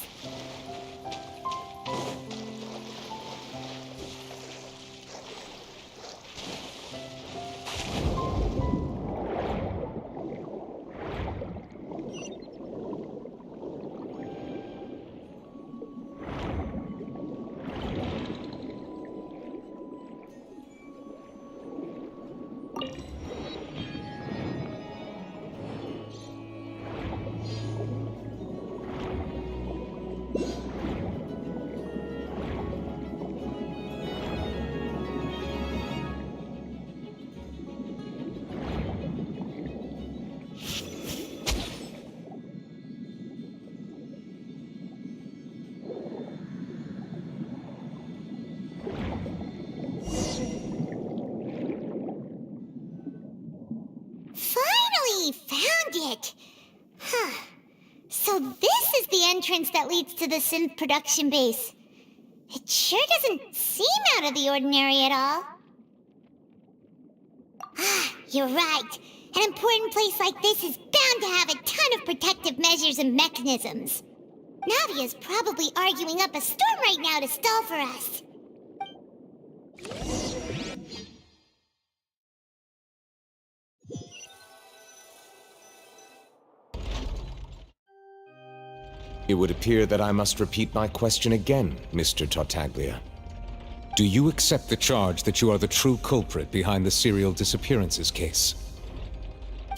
it. Huh. So this is the entrance that leads to the synth production base. It sure doesn't seem out of the ordinary at all. Ah, you're right. An important place like this is bound to have a ton of protective measures and mechanisms. Navia's probably arguing up a storm right now to stall for us. It would appear that I must repeat my question again, Mr. Tartaglia. Do you accept the charge that you are the true culprit behind the serial disappearances case?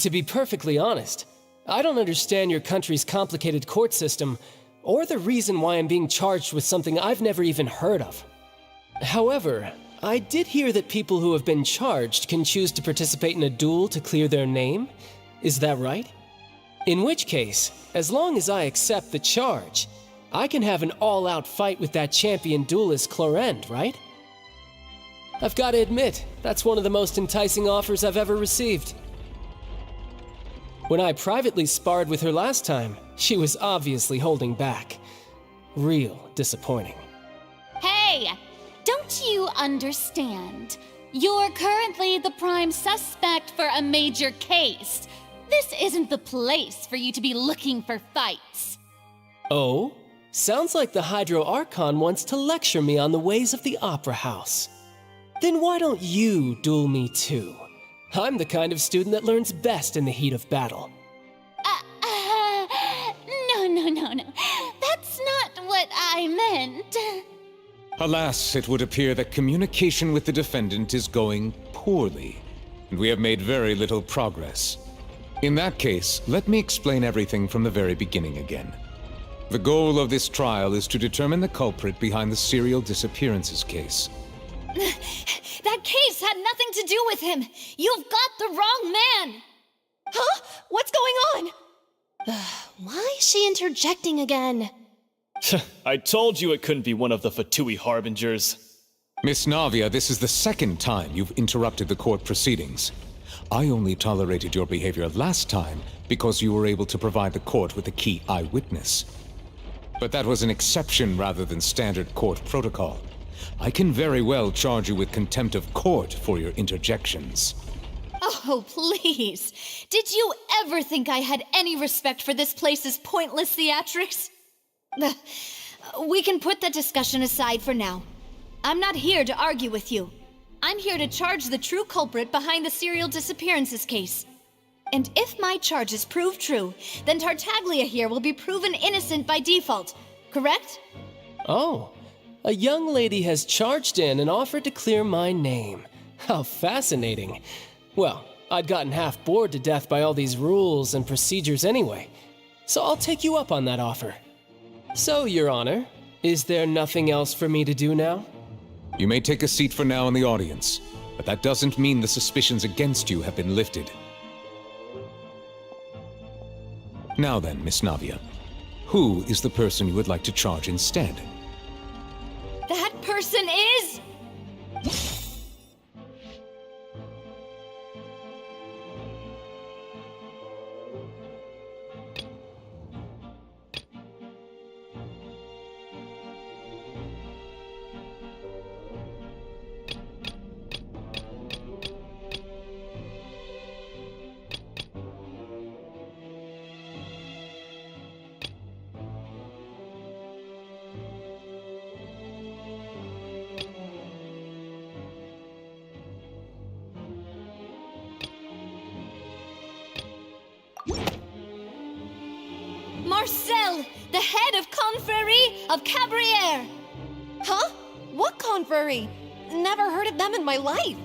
To be perfectly honest, I don't understand your country's complicated court system, or the reason why I'm being charged with something I've never even heard of. However, I did hear that people who have been charged can choose to participate in a duel to clear their name. Is that right? In which case, as long as I accept the charge, I can have an all-out fight with that champion duelist Clorend, right? I've got to admit, that's one of the most enticing offers I've ever received. When I privately sparred with her last time, she was obviously holding back. Real disappointing. Hey! Don't you understand? You're currently the prime suspect for a major case. This isn't the place for you to be looking for fights. Oh? Sounds like the Hydro Archon wants to lecture me on the ways of the Opera House. Then why don't you duel me too? I'm the kind of student that learns best in the heat of battle. No. That's not what I meant. Alas, it would appear that communication with the defendant is going poorly, and we have made very little progress. In that case, let me explain everything from the very beginning again. The goal of this trial is to determine the culprit behind the serial disappearances case. That case had nothing to do with him. You've got the wrong man. Huh? What's going on? Why is she interjecting again? I told you it couldn't be one of the Fatui Harbingers. Miss Navia, this is the second time you've interrupted the court proceedings. I only tolerated your behavior last time because you were able to provide the court with a key eyewitness. But that was an exception rather than standard court protocol. I can very well charge you with contempt of court for your interjections. Oh, please. Did you ever think I had any respect for this place's pointless theatrics? We can put that discussion aside for now. I'm not here to argue with you. I'm here to charge the true culprit behind the serial disappearances case. And if my charges prove true, then Tartaglia here will be proven innocent by default, correct? Oh, a young lady has charged in and offered to clear my name. How fascinating. Well, I'd gotten half bored to death by all these rules and procedures anyway, so I'll take you up on that offer. So, Your Honor, is there nothing else for me to do now? You may take a seat for now in the audience, but that doesn't mean the suspicions against you have been lifted. Now then, Miss Navia, who is the person you would like to charge instead? That person is... Marcel, the head of Confrérie of Cabrières! Huh? What confrérie? Never heard of them in my life.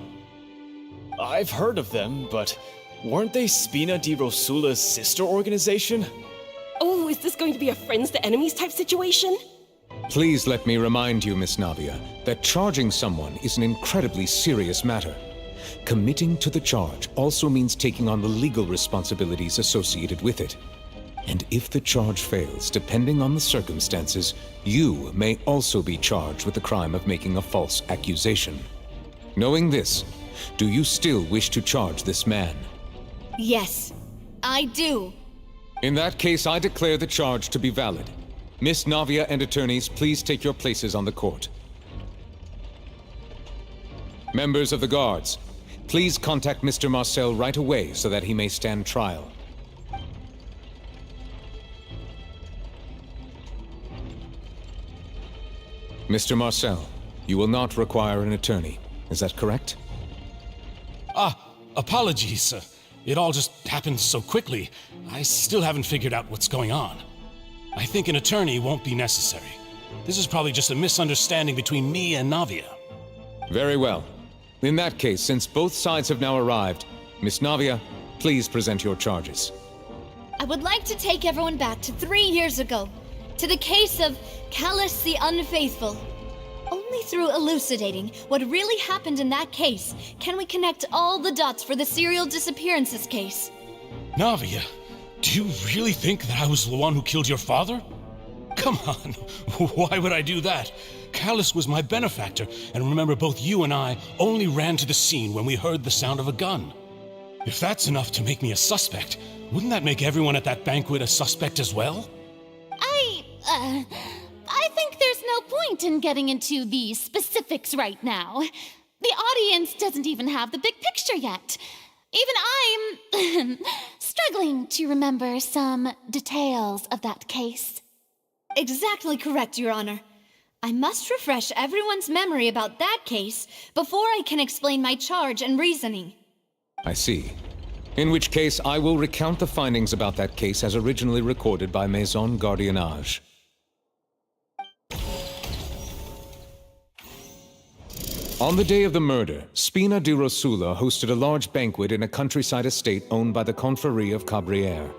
I've heard of them, but weren't they Spina di Rosula's sister organization? Oh, is this going to be a friends to enemies type situation? Please let me remind you, Miss Navia, that charging someone is an incredibly serious matter. Committing to the charge also means taking on the legal responsibilities associated with it. And if the charge fails, depending on the circumstances, you may also be charged with the crime of making a false accusation. Knowing this, do you still wish to charge this man? Yes, I do. In that case, I declare the charge to be valid. Miss Navia and attorneys, please take your places on the court. Members of the guards, please contact Mr. Marcel right away so that he may stand trial. Mr. Marcel, you will not require an attorney. Is that correct? Apologies. It all just happened so quickly. I still haven't figured out what's going on. I think an attorney won't be necessary. This is probably just a misunderstanding between me and Navia. Very well. In that case, since both sides have now arrived, Miss Navia, please present your charges. I would like to take everyone back to 3 years ago, to the case of Callus the Unfaithful. Only through elucidating what really happened in that case can we connect all the dots for the serial disappearances case. Navia, do you really think that I was the one who killed your father? Come on, why would I do that? Callus was my benefactor, and remember, both you and I only ran to the scene when we heard the sound of a gun. If that's enough to make me a suspect, wouldn't that make everyone at that banquet a suspect as well? I think there's no point in getting into the specifics right now. The audience doesn't even have the big picture yet. Even I'm struggling to remember some details of that case. Exactly correct, Your Honor. I must refresh everyone's memory about that case before I can explain my charge and reasoning. I see. In which case, I will recount the findings about that case as originally recorded by Maison Gardiennage. On the day of the murder, Spina di Rosula hosted a large banquet in a countryside estate owned by the Confrérie of Cabrières.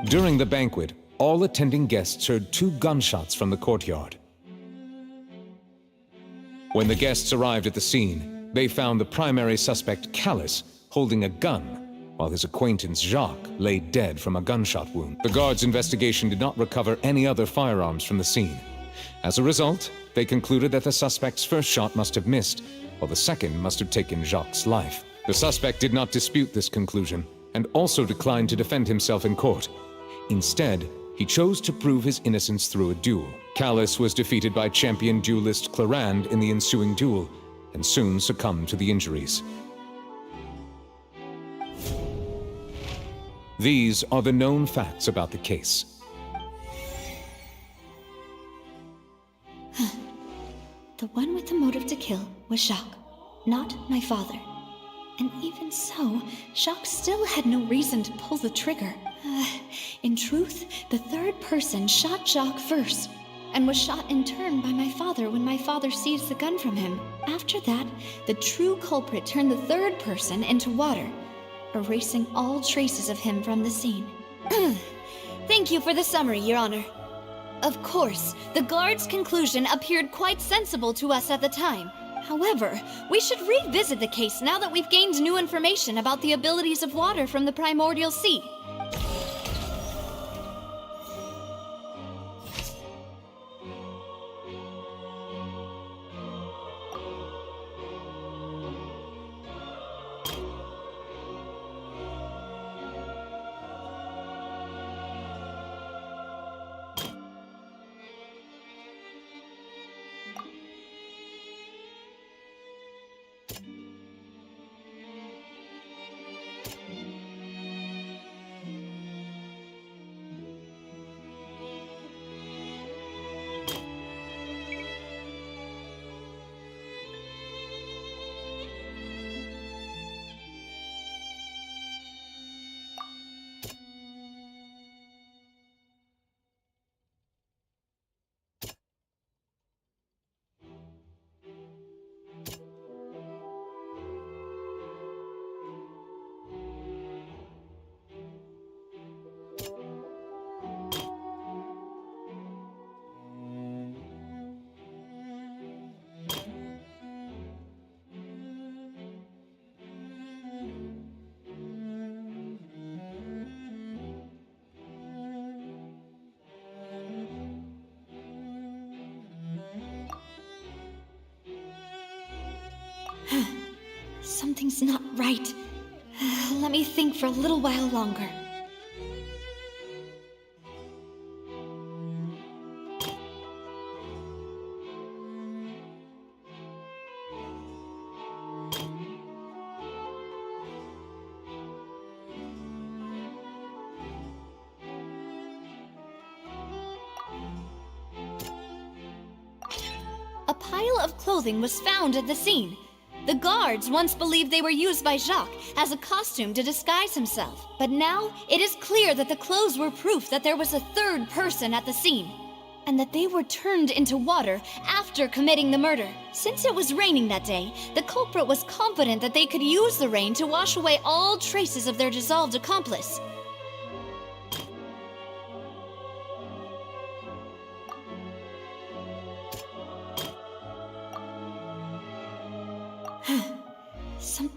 During the banquet, all attending guests heard 2 gunshots from the courtyard. When the guests arrived at the scene, they found the primary suspect, Callus, holding a gun, while his acquaintance Jacques lay dead from a gunshot wound. The guards' investigation did not recover any other firearms from the scene. As a result, they concluded that the suspect's first shot must have missed, while the second must have taken Jacques' life. The suspect did not dispute this conclusion, and also declined to defend himself in court. Instead, he chose to prove his innocence through a duel. Callus was defeated by champion duelist Clarande in the ensuing duel, and soon succumbed to the injuries. These are the known facts about the case. The one with the motive to kill was Jacques, not my father. And even so, Jacques still had no reason to pull the trigger. In truth, the third person shot Jacques first, and was shot in turn by my father when my father seized the gun from him. After that, the true culprit turned the third person into water, erasing all traces of him from the scene. Thank you for the summary, Your Honor. Of course, the guard's conclusion appeared quite sensible to us at the time. However, we should revisit the case now that we've gained new information about the abilities of water from the primordial sea. Something's not right. Let me think for a little while longer. A pile of clothing was found at the scene. The guards once believed they were used by Jacques as a costume to disguise himself. But now, it is clear that the clothes were proof that there was a third person at the scene, and that they were turned into water after committing the murder. Since it was raining that day, the culprit was confident that they could use the rain to wash away all traces of their dissolved accomplice. Some...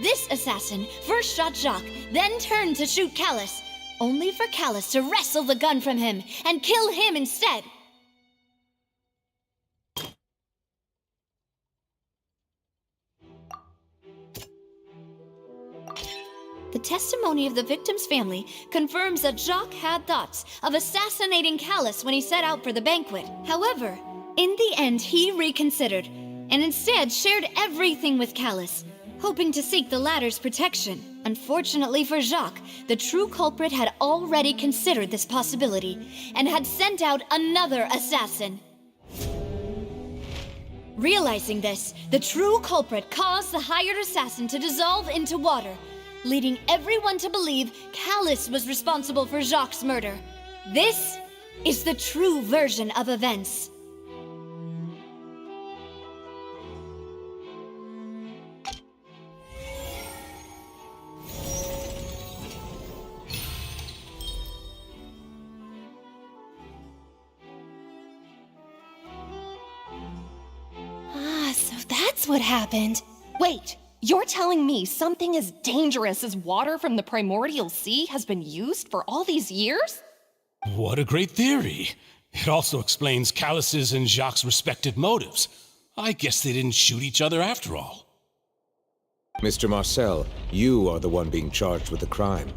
This assassin first shot Jacques, then turned to shoot Callus, only for Callus to wrestle the gun from him and kill him instead. The testimony of the victim's family confirms that Jacques had thoughts of assassinating Callus when he set out for the banquet. However, in the end, he reconsidered and instead shared everything with Callus, hoping to seek the latter's protection. Unfortunately for Jacques, the true culprit had already considered this possibility and had sent out another assassin. Realizing this, the true culprit caused the hired assassin to dissolve into water, leading everyone to believe Callus was responsible for Jacques' murder. This is the true version of events. So that's what happened. Wait, you're telling me something as dangerous as water from the primordial sea has been used for all these years? What a great theory. It also explains Callus's and Jacques' respective motives. I guess they didn't shoot each other after all. Mr. Marcel, you are the one being charged with the crime.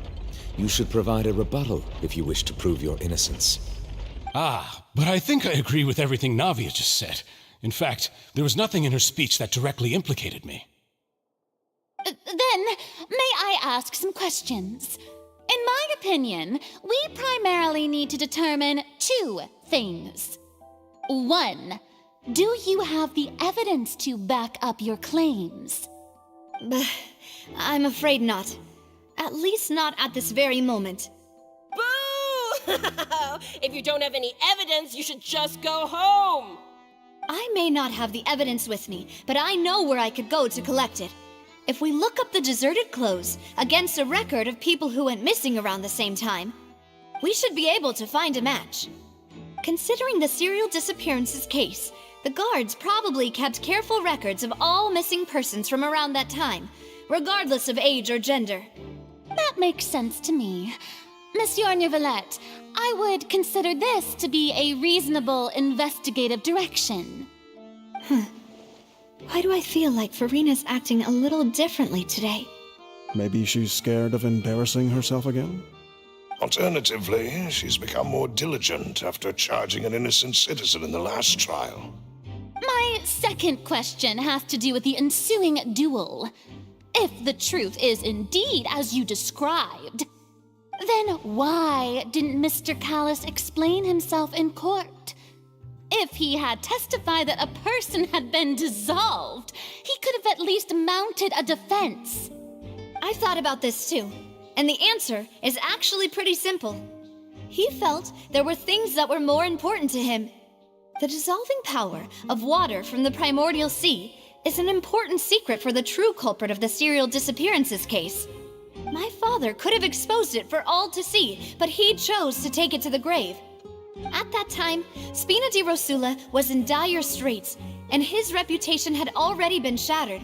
You should provide a rebuttal if you wish to prove your innocence. But I think I agree with everything Navia just said. In fact, there was nothing in her speech that directly implicated me. Then, may I ask some questions? In my opinion, we primarily need to determine two things. One, do you have the evidence to back up your claims? I'm afraid not. At least not at this very moment. Boo! If you don't have any evidence, you should just go home! I may not have the evidence with me, but I know where I could go to collect it. If we look up the deserted clothes against a record of people who went missing around the same time, we should be able to find a match. Considering the serial disappearances case, the guards probably kept careful records of all missing persons from around that time, regardless of age or gender. That makes sense to me. Monsieur Neuvillette, I would consider this to be a reasonable investigative direction. Why do I feel like Farina's acting a little differently today? Maybe she's scared of embarrassing herself again? Alternatively, she's become more diligent after charging an innocent citizen in the last trial. My second question has to do with the ensuing duel. If the truth is indeed as you described, then why didn't Mr. Callus explain himself in court? If he had testified that a person had been dissolved, he could have at least mounted a defense. I thought about this too, and the answer is actually pretty simple. He felt there were things that were more important to him. The dissolving power of water from the primordial sea is an important secret for the true culprit of the serial disappearances case. My father could have exposed it for all to see, but he chose to take it to the grave. At that time, Spina di Rosula was in dire straits, and his reputation had already been shattered.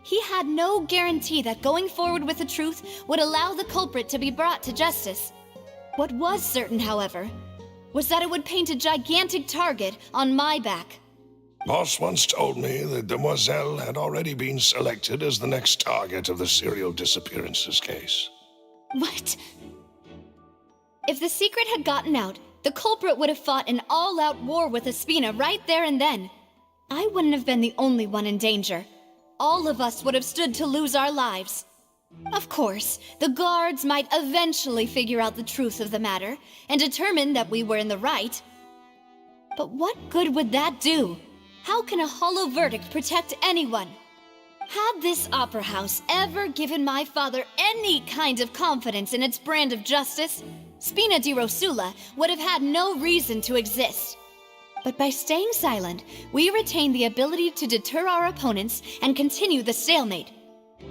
He had no guarantee that going forward with the truth would allow the culprit to be brought to justice. What was certain, however, was that it would paint a gigantic target on my back. Boss once told me that Demoiselle had already been selected as the next target of the serial disappearances case. What? If the secret had gotten out, the culprit would have fought an all-out war with Espina right there and then. I wouldn't have been the only one in danger. All of us would have stood to lose our lives. Of course, the guards might eventually figure out the truth of the matter and determine that we were in the right. But what good would that do? How can a hollow verdict protect anyone? Had this opera house ever given my father any kind of confidence in its brand of justice, Spina di Rosula would have had no reason to exist. But by staying silent, we retained the ability to deter our opponents and continue the stalemate.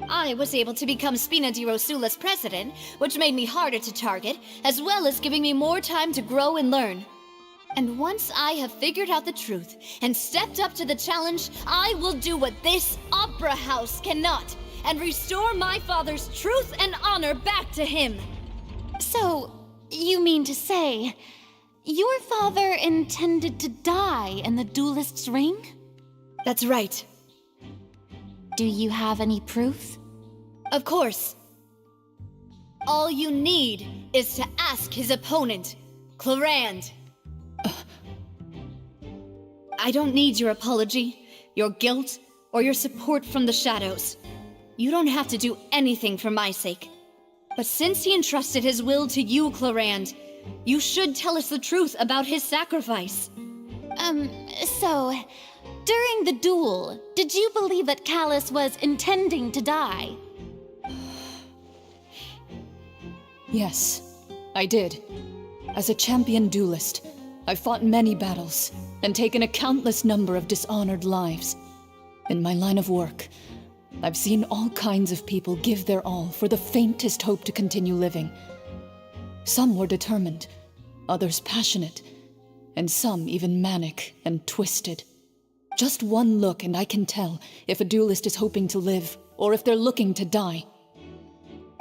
I was able to become Spina di Rosula's president, which made me harder to target, as well as giving me more time to grow and learn. And once I have figured out the truth and stepped up to the challenge, I will do what this opera house cannot, and restore my father's truth and honor back to him. So, you mean to say, your father intended to die in the duelist's ring? That's right. Do you have any proof? Of course. All you need is to ask his opponent, Clarand. I don't need your apology, your guilt, or your support from the shadows. You don't have to do anything for my sake. But since he entrusted his will to you, Clarand, you should tell us the truth about his sacrifice. So, during the duel, did you believe that Callus was intending to die? Yes, I did. As a champion duelist, I've fought many battles and taken a countless number of dishonored lives. In my line of work, I've seen all kinds of people give their all for the faintest hope to continue living. Some were determined, others passionate, and some even manic and twisted. Just one look and I can tell if a duelist is hoping to live or if they're looking to die.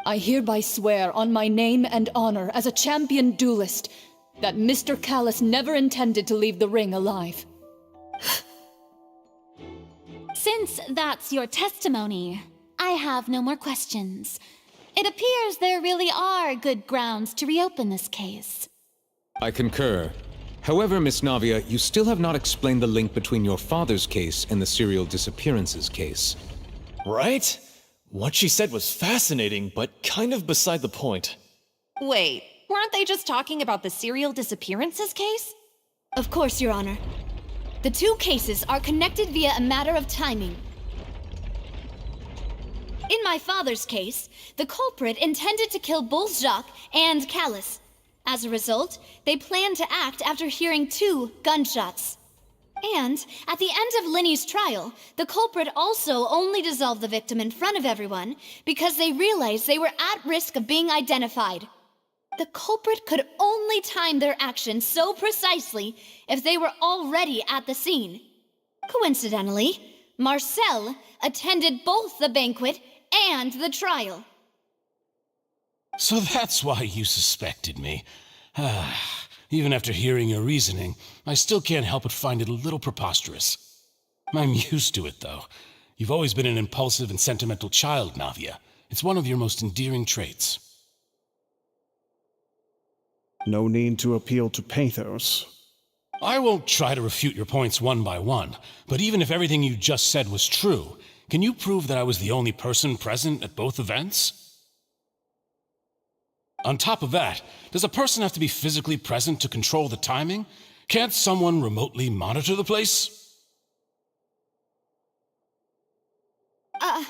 I hereby swear on my name and honor as a champion duelist that Mr. Callus never intended to leave the ring alive. Since that's your testimony, I have no more questions. It appears there really are good grounds to reopen this case. I concur. However, Miss Navia, you still have not explained the link between your father's case and the serial disappearances case. Right? What she said was fascinating, but kind of beside the point. Wait, weren't they just talking about the serial disappearances case? Of course, Your Honor. The two cases are connected via a matter of timing. In my father's case, the culprit intended to kill both Jacques and Callus. As a result, they planned to act after hearing 2 gunshots. And at the end of Linny's trial, the culprit also only dissolved the victim in front of everyone because they realized they were at risk of being identified. The culprit could only time their actions so precisely if they were already at the scene. Coincidentally, Marcel attended both the banquet and the trial. So that's why you suspected me. Even after hearing your reasoning, I still can't help but find it a little preposterous. I'm used to it, though. You've always been an impulsive and sentimental child, Navia. It's one of your most endearing traits. No need to appeal to pathos. I won't try to refute your points one by one, but even if everything you just said was true, can you prove that I was the only person present at both events? On top of that, does a person have to be physically present to control the timing? Can't someone remotely monitor the place? Don't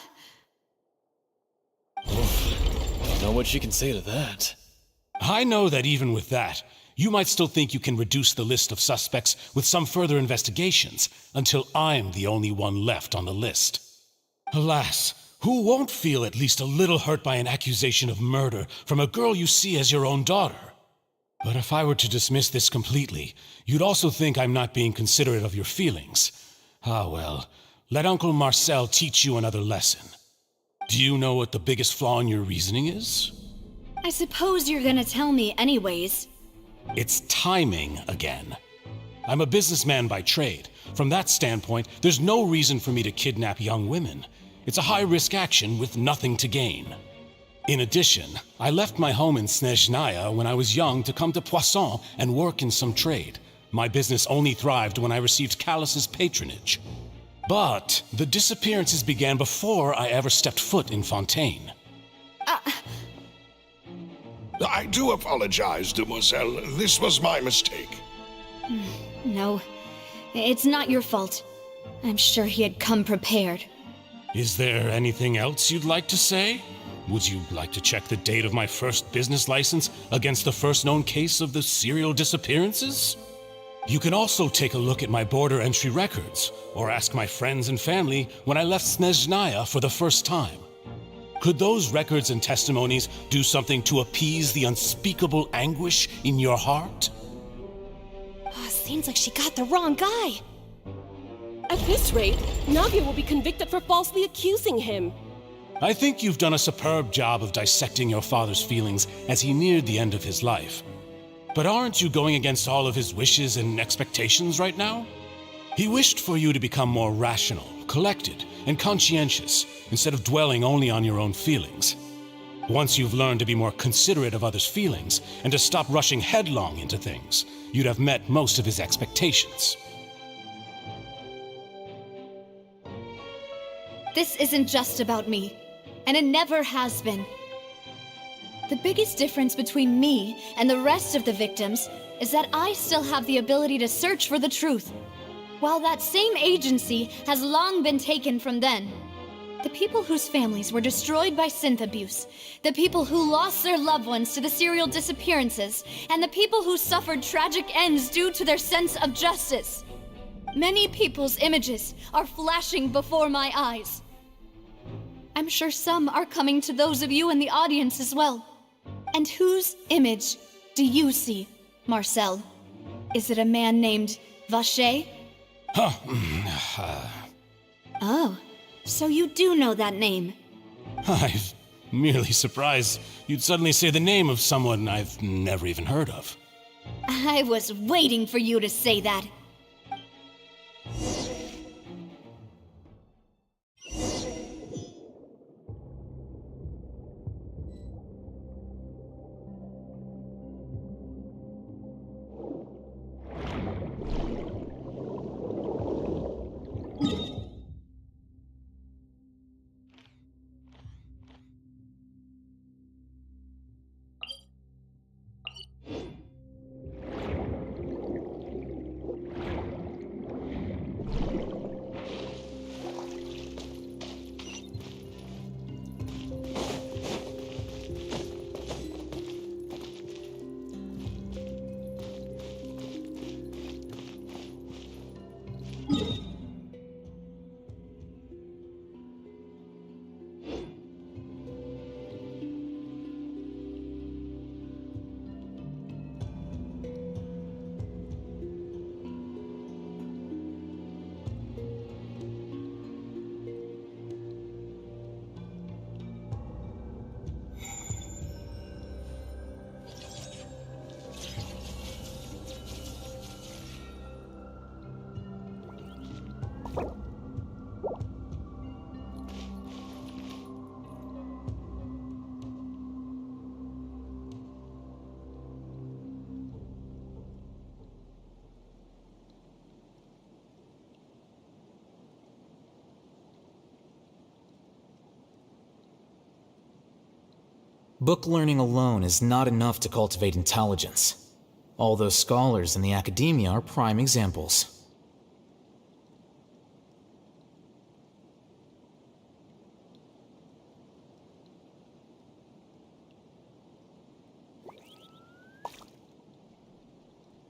know what you can say to that. I know that even with that, you might still think you can reduce the list of suspects with some further investigations until I'm the only one left on the list. Alas, who won't feel at least a little hurt by an accusation of murder from a girl you see as your own daughter? But if I were to dismiss this completely, you'd also think I'm not being considerate of your feelings. Ah well, let Uncle Marcel teach you another lesson. Do you know what the biggest flaw in your reasoning is? I suppose you're gonna tell me anyways. It's timing again. I'm a businessman by trade. From that standpoint, there's no reason for me to kidnap young women. It's a high-risk action with nothing to gain. In addition, I left my home in Snezhnaya when I was young to come to Poisson and work in some trade. My business only thrived when I received Callus's patronage. But the disappearances began before I ever stepped foot in Fontaine. I do apologize, demoiselle. This was my mistake. No, it's not your fault. I'm sure he had come prepared. Is there anything else you'd like to say? Would you like to check the date of my first business license against the first known case of the serial disappearances? You can also take a look at my border entry records, or ask my friends and family when I left Snezhnaya for the first time. Could those records and testimonies do something to appease the unspeakable anguish in your heart? Seems like she got the wrong guy. At this rate, Navia will be convicted for falsely accusing him. I think you've done a superb job of dissecting your father's feelings as he neared the end of his life. But aren't you going against all of his wishes and expectations right now? He wished for you to become more rational, collected, and conscientious, instead of dwelling only on your own feelings. Once you've learned to be more considerate of others' feelings, and to stop rushing headlong into things, you'd have met most of his expectations. This isn't just about me, and it never has been. The biggest difference between me and the rest of the victims is that I still have the ability to search for the truth, while that same agency has long been taken from them. The people whose families were destroyed by synth abuse, the people who lost their loved ones to the serial disappearances, and the people who suffered tragic ends due to their sense of justice. Many people's images are flashing before my eyes. I'm sure some are coming to those of you in the audience as well. And whose image do you see, Marcel? Is it a man named Vacher? Oh, so you do know that name. I'm merely surprised you'd suddenly say the name of someone I've never even heard of. I was waiting for you to say that. Book learning alone is not enough to cultivate intelligence. All those scholars in the academia are prime examples.